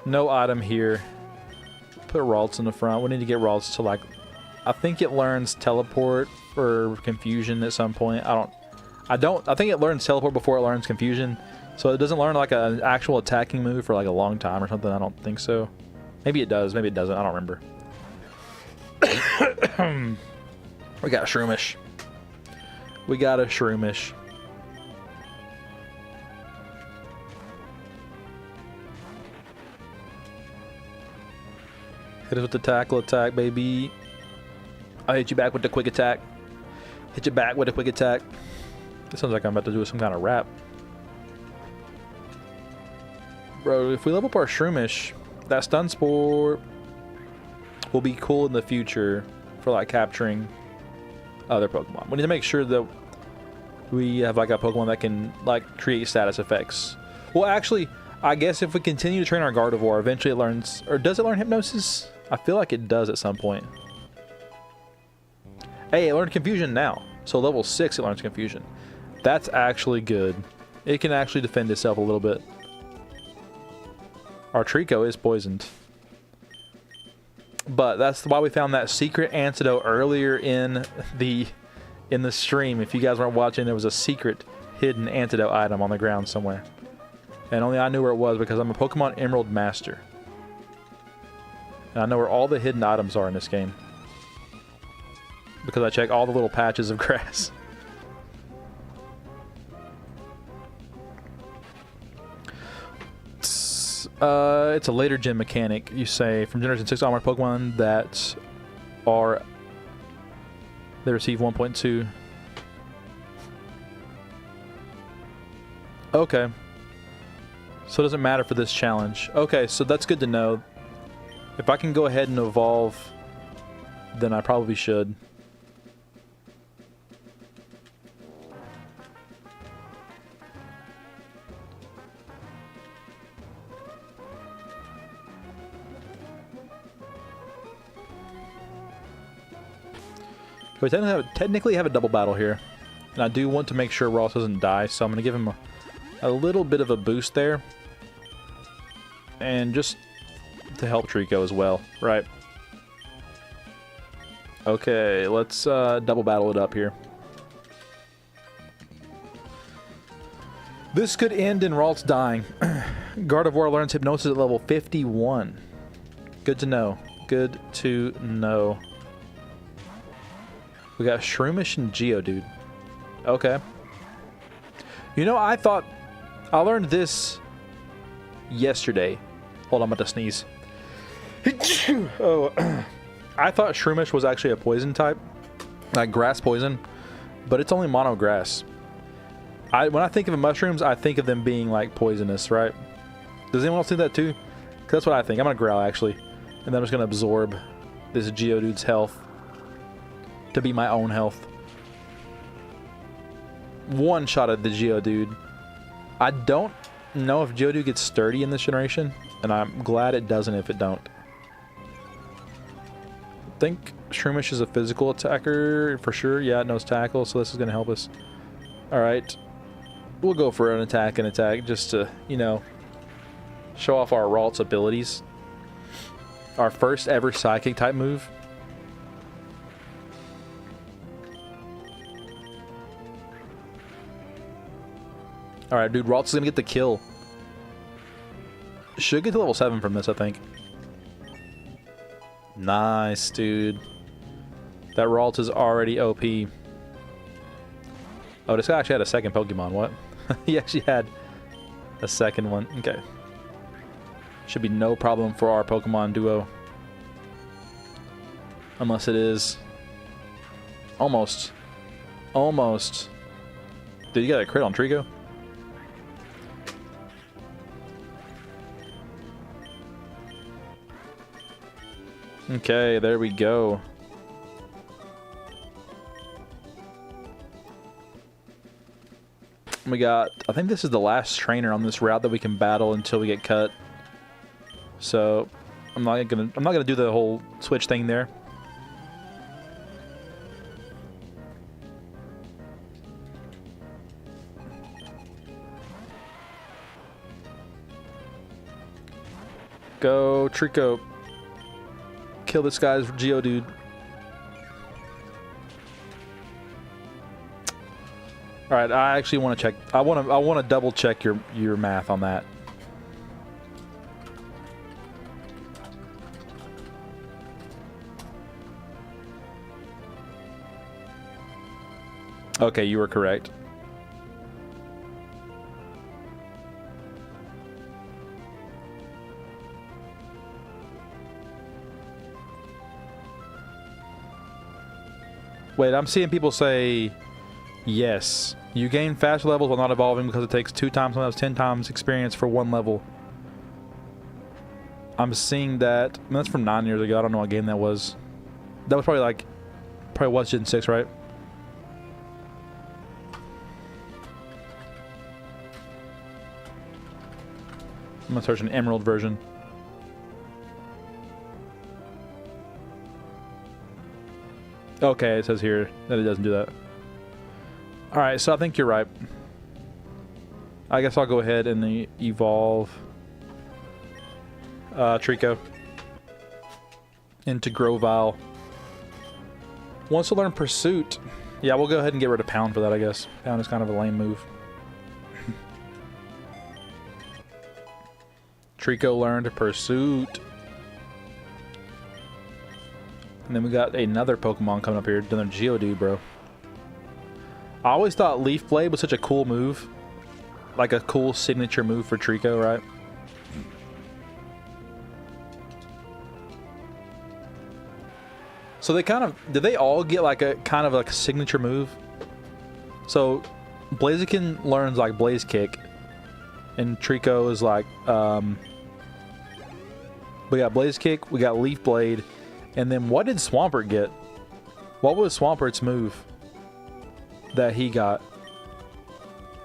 No item here. Put Ralts in the front. We need to get Ralts to like... I think it learns Teleport or Confusion at some point. I think it learns Teleport before it learns Confusion. So it doesn't learn like an actual attacking move for like a long time or something. I don't think so. Maybe it does, maybe it doesn't, I don't remember. We got a Shroomish. We got a Shroomish. Hit us with the tackle attack, baby. I'll hit you back with the quick attack. Hit you back with a quick attack. This sounds like I'm about to do some kind of rap. Bro, if we level up our Shroomish, that Stun Spore will be cool in the future for like capturing other Pokemon. We need to make sure that we have like a Pokemon that can like create status effects. Well, actually, I guess if we continue to train our Gardevoir, eventually it learns, or does it learn Hypnosis? I feel like it does at some point. Hey, it learned Confusion now. So level 6 it learns Confusion. That's actually good. It can actually defend itself a little bit. Our Trico is poisoned. But that's why we found that secret antidote earlier in the stream. If you guys weren't watching, there was a secret hidden antidote item on the ground somewhere. And only I knew where it was because I'm a Pokemon Emerald Master. And I know where all the hidden items are in this game. Because I check all the little patches of grass. It's a later gym mechanic, you say, from Generation 6 onward Pokemon that are... They receive 1.2. Okay. So it doesn't matter for this challenge. Okay, so that's good to know. If I can go ahead and evolve, then I probably should. We technically have a double battle here, and I do want to make sure Ross doesn't die, so I'm going to give him a little bit of a boost there, and just to help Trico as well, right? Okay, let's double battle it up here. This could end in Ralts dying. Gardevoir learns Hypnosis at level 51. Good to know. Good to know. We got Shroomish and Geodude. Okay. You know, I thought... I learned this yesterday. Hold on, I'm about to sneeze. Oh, I thought Shroomish was actually a poison type. Like grass poison. But it's only mono grass. When I think of mushrooms, I think of them being like poisonous, right? Does anyone else think that too? 'Cause that's what I think. I'm going to growl actually. And then I'm just going to absorb this Geodude's health. To be my own health. One shot at the Geodude. I don't know if Geodude gets sturdy in this generation, and I'm glad it doesn't if it don't. I think Shroomish is a physical attacker for sure. Yeah, it knows tackle, so this is going to help us. Alright. We'll go for an attack just to, you know, show off our Ralts abilities. Our first ever psychic type move. Alright, dude, Ralts is gonna get the kill. Should get to level 7 from this, I think. Nice, dude. That Ralts is already OP. Oh, this guy actually had a second Pokemon, what? He actually had a second one. Okay. Should be no problem for our Pokemon duo. Unless it is. Almost. Almost. Did you get a crit on Trico? Okay, there we go. We got, I think this is the last trainer on this route that we can battle until we get cut. So I'm not gonna do the whole switch thing there. Go Trico. Kill this guy's Geodude. All right, I actually want to check. I want to double check your math on that. Okay, you were correct. Wait, I'm seeing people say, yes, you gain faster levels while not evolving because it takes 2 times, sometimes 10 times experience for 1 level. I'm seeing that. I mean, that's from 9 years ago. I don't know what game that was. That was probably was Gen 6, right? I'm gonna search an Emerald version. Okay, it says here that it doesn't do that. Alright, so I think you're right. I guess I'll go ahead and evolve Trico into Grovyle. Wants to learn Pursuit. Yeah, we'll go ahead and get rid of Pound for that, I guess. Pound is kind of a lame move. Trico learned Pursuit. And then we got another Pokemon coming up here, another Geodude, bro. I always thought Leaf Blade was such a cool move. Like a cool signature move for Trico, right? So they kind of, did they all get like a kind of like a signature move? So Blaziken learns like Blaze Kick. And Trico is like, we got Blaze Kick, we got Leaf Blade. And then what did Swampert get? What was Swampert's move that he got?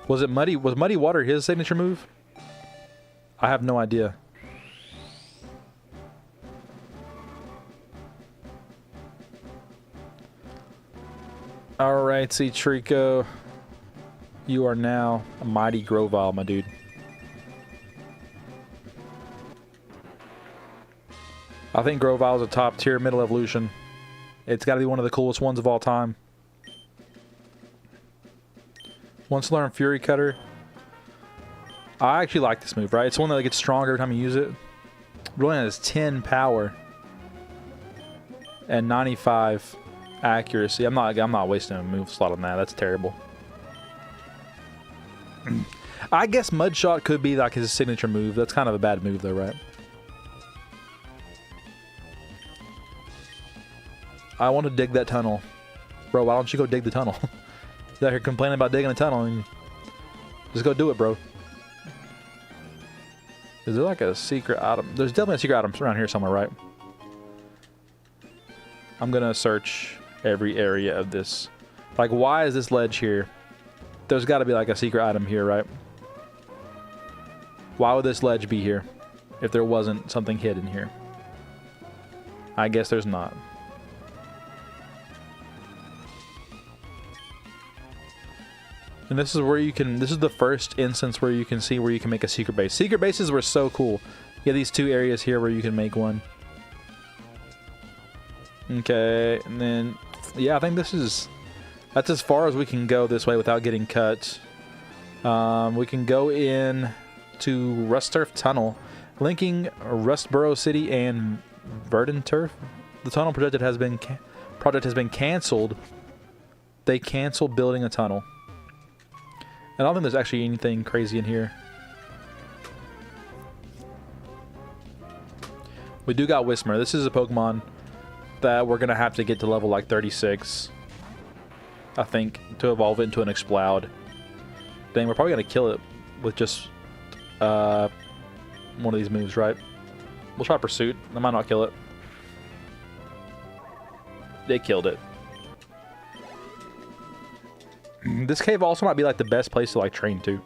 Was it Muddy? Was Muddy Water his signature move? I have no idea. Alright, see Trico. You are now a mighty Grovyle, my dude. I think Grovyle is a top tier middle evolution. It's got to be one of the coolest ones of all time. Wants to learn Fury Cutter. I actually like this move, right? It's one that gets stronger every time you use it. Really has 10 power and 95 accuracy. I'm not wasting a move slot on that. That's terrible. I guess Mudshot could be like his signature move. That's kind of a bad move though, right? I want to dig that tunnel. Bro, why don't you go dig the tunnel? He's out here complaining about digging a tunnel and just go do it, bro. Is there like a secret item? There's definitely a secret item around here somewhere, right? I'm gonna search every area of this. Like, why is this ledge here? There's got to be like a secret item here, right? Why would this ledge be here if there wasn't something hidden here? I guess there's not. And this is where you can, this is the first instance where you can see where you can make a secret base. Secret bases were so cool. You have these 2 areas here where you can make one. Okay, and then, yeah, I think this is, that's as far as we can go this way without getting cut. We can go in to Rusturf Tunnel, linking Rustboro City and Verdanturf. The tunnel project has been canceled. They canceled building a tunnel. I don't think there's actually anything crazy in here. We do got Whismur. This is a Pokemon that we're gonna have to get to level like 36, I think, to evolve it into an Exploud. Dang, we're probably gonna kill it with just one of these moves, right? We'll try Pursuit. I might not kill it. They killed it. This cave also might be like the best place to like train too.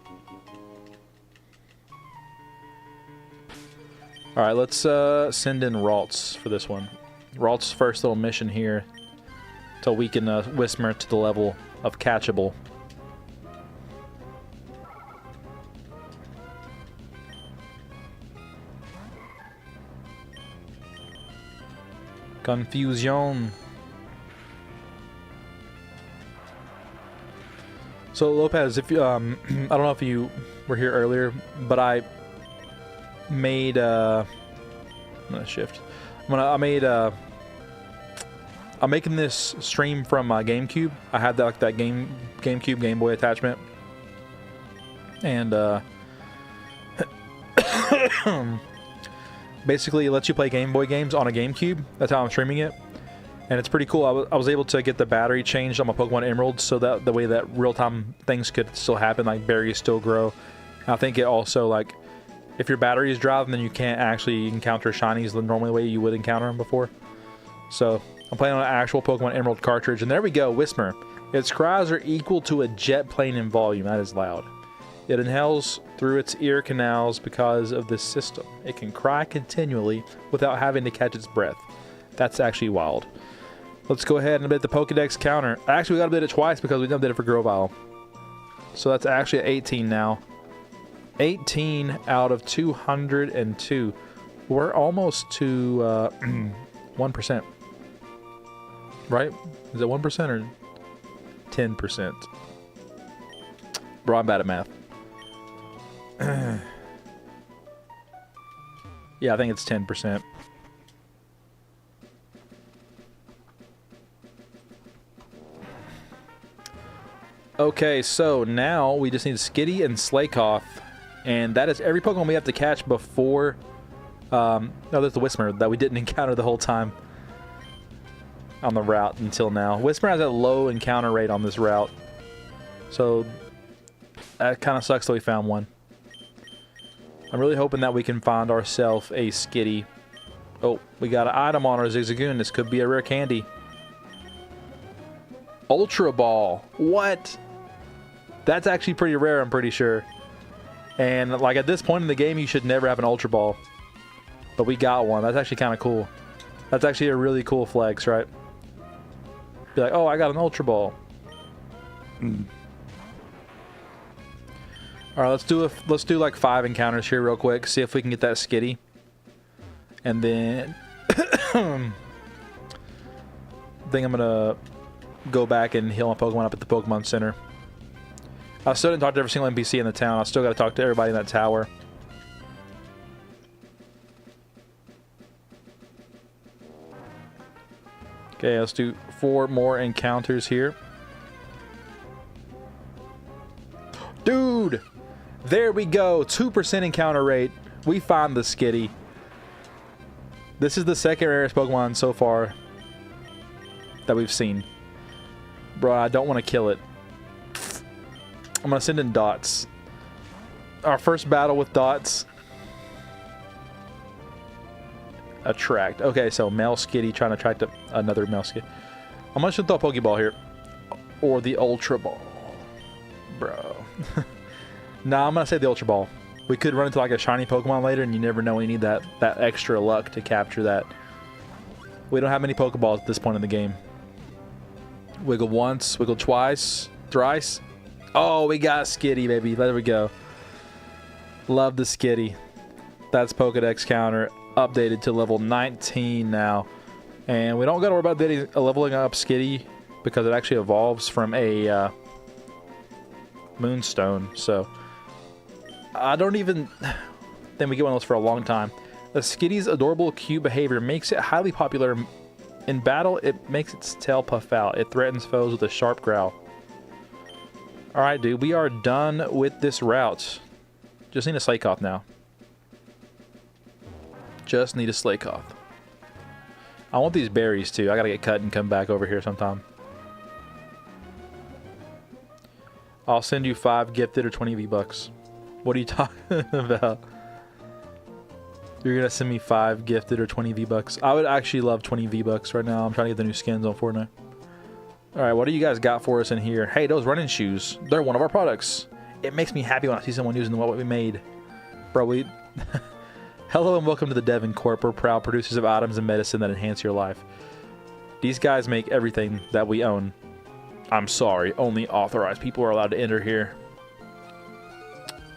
Alright, let's send in Ralts for this one. Ralts' first little mission here to weaken Whismur to the level of catchable. Confusion. So Lopez, if you, I don't know if you were here earlier, but I made I'm gonna shift. I'm making this stream from my GameCube. I had that GameCube Game Boy attachment, and basically it lets you play Game Boy games on a GameCube. That's how I'm streaming it, and it's pretty cool. I was able to get the battery changed on my Pokemon Emerald, so that the way that real-time things could still happen, like berries still grow. I think it also, like, if your battery is dry, then you can't actually encounter shinies the normal way you would encounter them before. So I'm playing on an actual Pokemon Emerald cartridge, and there we go, Whismur. Its cries are equal to a jet plane in volume. That is loud. It inhales through its ear canals because of this system. It can cry continually without having to catch its breath. That's actually wild. Let's go ahead and update the Pokedex counter. Actually, we got to update it twice because we updated it for Grovyle. So that's actually at 18 now. 18 out of 202. We're almost to 1%. Right? Is it 1% or 10%? Bro, I'm bad at math. Yeah, I think it's 10%. Okay, so now we just need Skitty and Slakoth, and that is every Pokemon we have to catch before... no, there's the Whismur that we didn't encounter the whole time on the route until now. Whismur has a low encounter rate on this route, so that kind of sucks that we found one. I'm really hoping that we can find ourselves a Skitty. Oh, we got an item on our Zigzagoon. This could be a rare candy. Ultra Ball. What? That's actually pretty rare, I'm pretty sure. And like at this point in the game, you should never have an Ultra Ball. But we got one. That's actually kind of cool. That's actually a really cool flex, right? Be like, oh, I got an Ultra Ball. All right, let's do like 5 encounters here real quick. See if we can get that Skitty. And then I think I'm gonna go back and heal my Pokemon up at the Pokemon Center. I still didn't talk to every single NPC in the town. I still got to talk to everybody in that tower. Okay, let's do 4 more encounters here. Dude! There we go. 2% encounter rate. We found the Skitty. This is the second rarest Pokemon so far that we've seen. Bro, I don't want to kill it. I'm going to send in Dots. Our first battle with Dots. Attract. Okay, so male Skitty trying to attract another male Skitty. I'm going to throw a Pokeball here. Or the Ultra Ball. Bro. Nah, I'm going to say the Ultra Ball. We could run into like a shiny Pokemon later, and you never know when you need that extra luck to capture that. We don't have many Pokeballs at this point in the game. Wiggle once, wiggle twice, thrice. Oh, we got Skitty, baby. There we go. Love the Skitty. That's Pokedex counter updated to level 19 now. And we don't got to worry about leveling up Skitty because it actually evolves from a Moonstone. So I don't even think we get one of those for a long time. The Skitty's adorable, cute behavior makes it highly popular. In battle, it makes its tail puff out. It threatens foes with a sharp growl. Alright, dude. We are done with this route. Just need a Slakoth now. Just need a Slakoth. I want these berries too. I gotta get cut and come back over here sometime. I'll send you 5 gifted or 20 V-Bucks. What are you talking about? You're gonna send me 5 gifted or 20 V-Bucks. I would actually love 20 V-Bucks right now. I'm trying to get the new skins on Fortnite. Alright, what do you guys got for us in here? Hey, those running shoes. They're one of our products. It makes me happy when I see someone using what we made. Bro, we... Hello and welcome to the Devon Corp. We're proud producers of items and medicine that enhance your life. These guys make everything that we own. I'm sorry, only authorized people are allowed to enter here.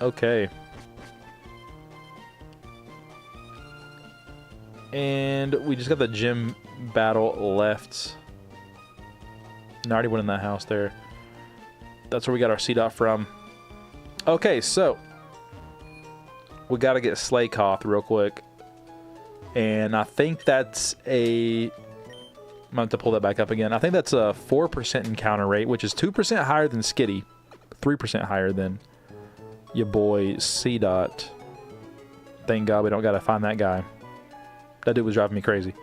Okay. And we just got the gym battle left. And I already went in that house there. That's where we got our C-Dot from. Okay, so we got to get Slakoth real quick. And I think that's a... I'm going to have to pull that back up again. I think that's a 4% encounter rate, which is 2% higher than Skitty. 3% higher than your boy C-Dot. Thank God we don't got to find that guy. That dude was driving me crazy.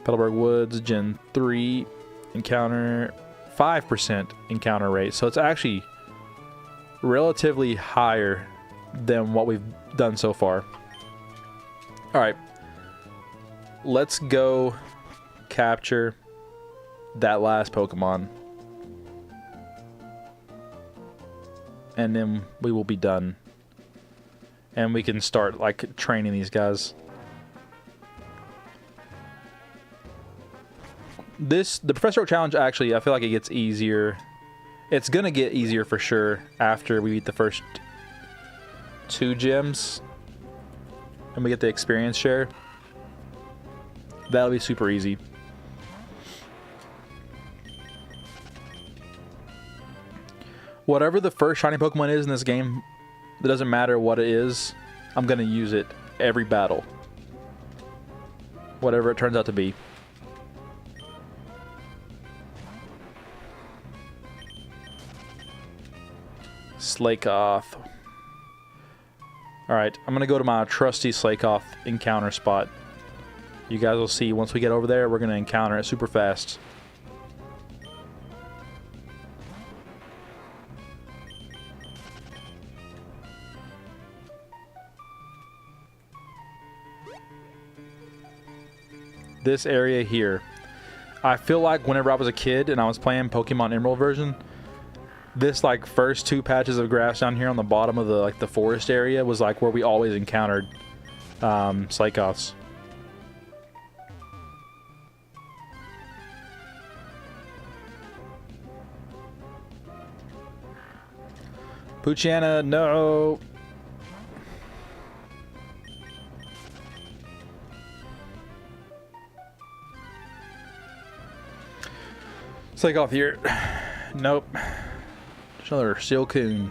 Petalburg Woods, Gen 3, encounter 5% encounter rate. So it's actually relatively higher than what we've done so far. Alright. Let's go capture that last Pokemon. And then we will be done. And we can start, like, training these guys. The Professor Oak Challenge, actually, I feel like it gets easier. It's gonna get easier for sure after we beat the first 2 gyms. And we get the experience share. That'll be super easy. Whatever the first shiny Pokemon is in this game, it doesn't matter what it is, I'm gonna use it every battle. Whatever it turns out to be. Slakoth. Alright, I'm gonna go to my trusty Slakoth encounter spot. You guys will see once we get over there, we're gonna encounter it super fast. This area here. I feel like whenever I was a kid and I was playing Pokemon Emerald version, this like first 2 patches of grass down here on the bottom of the forest area was like where we always encountered Slakoths. Poochyena, no. Slakoth here. Nope. Just another Silcoon.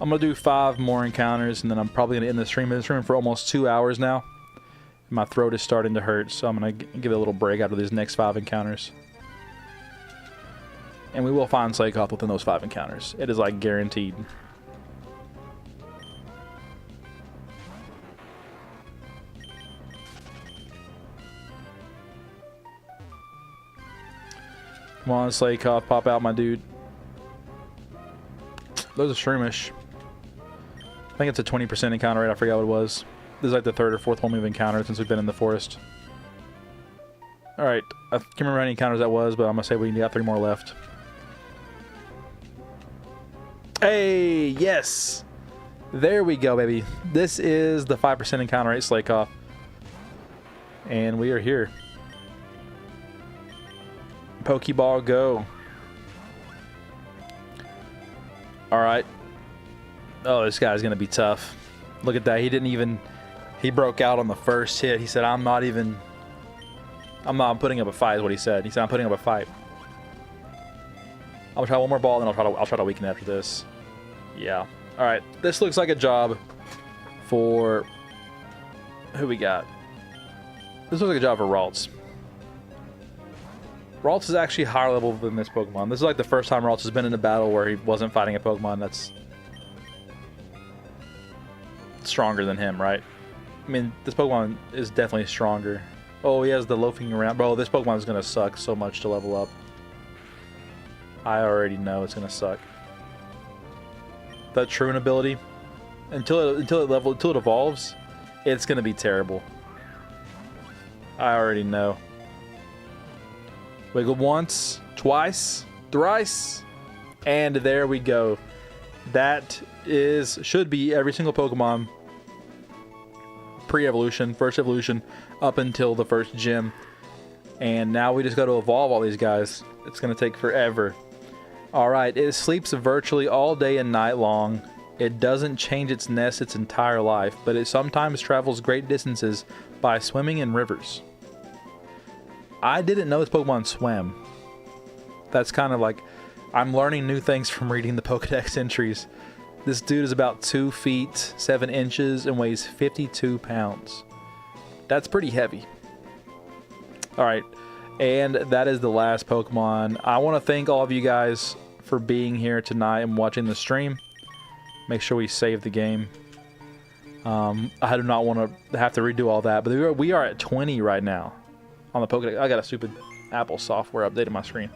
I'm gonna do 5 more encounters and then I'm probably gonna end the stream. I've been streaming for almost 2 hours now. My throat is starting to hurt, so I'm gonna give it a little break after these next 5 encounters. And we will find Slakoth within those 5 encounters. It is like guaranteed. Come on, Slakoth, pop out, my dude. Those are Shroomish. I think it's a 20% encounter rate. I forgot what it was. This is like the 3rd or 4th one we've encountered since we've been in the forest. Alright, I can't remember how many encounters that was, but I'm going to say we got 3 more left. Hey, yes! There we go, baby. This is the 5% encounter rate Slakoth. And we are here. Pokeball, go. Alright. Oh, this guy's going to be tough. Look at that. He didn't even... He broke out on the first hit. He said, I'm not putting up a fight, is what he said. He said, I'm putting up a fight. I'm going to try one more ball, and then I'll try to weaken after this. Yeah. Alright. This looks like a job for... Who we got? This looks like a job for Ralts. Ralts is actually higher level than this Pokemon. This is like the first time Ralts has been in a battle where he wasn't fighting a Pokemon that's stronger than him, right? I mean, this Pokemon is definitely stronger. Oh, he has the loafing around. Bro, this Pokemon is going to suck so much to level up. I already know it's going to suck. That Truant ability, until it evolves, it's going to be terrible. I already know. Wiggle once, twice, thrice, and there we go. That should be every single Pokemon pre-evolution, first evolution, up until the first gym. And now we just got to evolve all these guys. It's going to take forever. Alright, it sleeps virtually all day and night long. It doesn't change its nest its entire life, but it sometimes travels great distances by swimming in rivers. I didn't know this Pokemon swam. That's kind of like, I'm learning new things from reading the Pokedex entries. This dude is about 2 feet 7 inches and weighs 52 pounds. That's pretty heavy. Alright, and that is the last Pokemon. I want to thank all of you guys for being here tonight and watching the stream. Make sure we save the game. I do not want to have to redo all that, but we are at 20 right now on the Pokedex. I got a stupid Apple software updating my screen.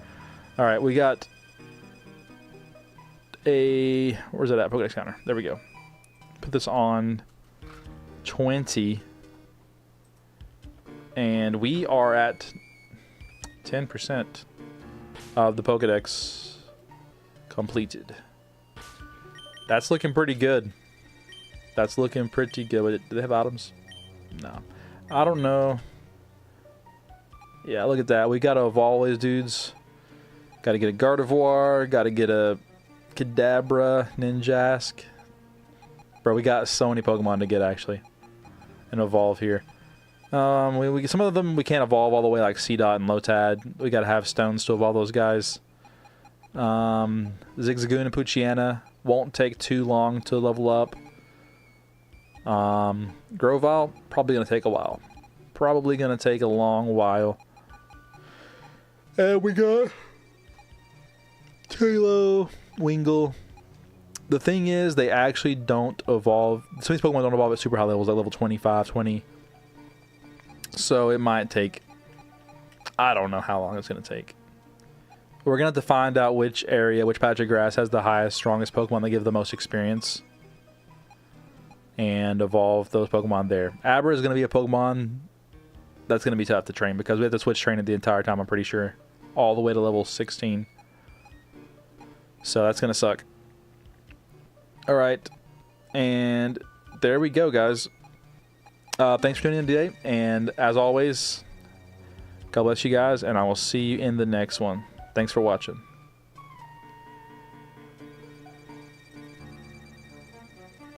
Alright, we got a... Where's that at? Pokedex counter. There we go. Put this on 20. And we are at 10% of the Pokedex completed. That's looking pretty good. That's looking pretty good. Do they have items? No. I don't know. Yeah, look at that. We got to evolve all these dudes. Got to get a Gardevoir. Got to get a Kadabra, Ninjask. Bro, we got so many Pokemon to get, actually. And evolve here. Some of them we can't evolve all the way, like Seedot and Lotad. We got to have stones to evolve those guys. Zigzagoon and Poochyena won't take too long to level up. Grovyle, probably going to take a while. Probably going to take a long while. And we got Tailo, Wingull. The thing is, they actually don't evolve. Some of these Pokemon don't evolve at super high levels, like level 25, 20. So it might take... I don't know how long it's going to take. We're going to have to find out which area, which patch of grass has the highest, strongest Pokemon that give the most experience. And evolve those Pokemon there. Abra is going to be a Pokemon that's going to be tough to train because we have to switch training the entire time, I'm pretty sure. All the way to level 16. So that's going to suck. Alright. And there we go, guys. Thanks for tuning in today. And as always, God bless you guys. And I will see you in the next one. Thanks for watching.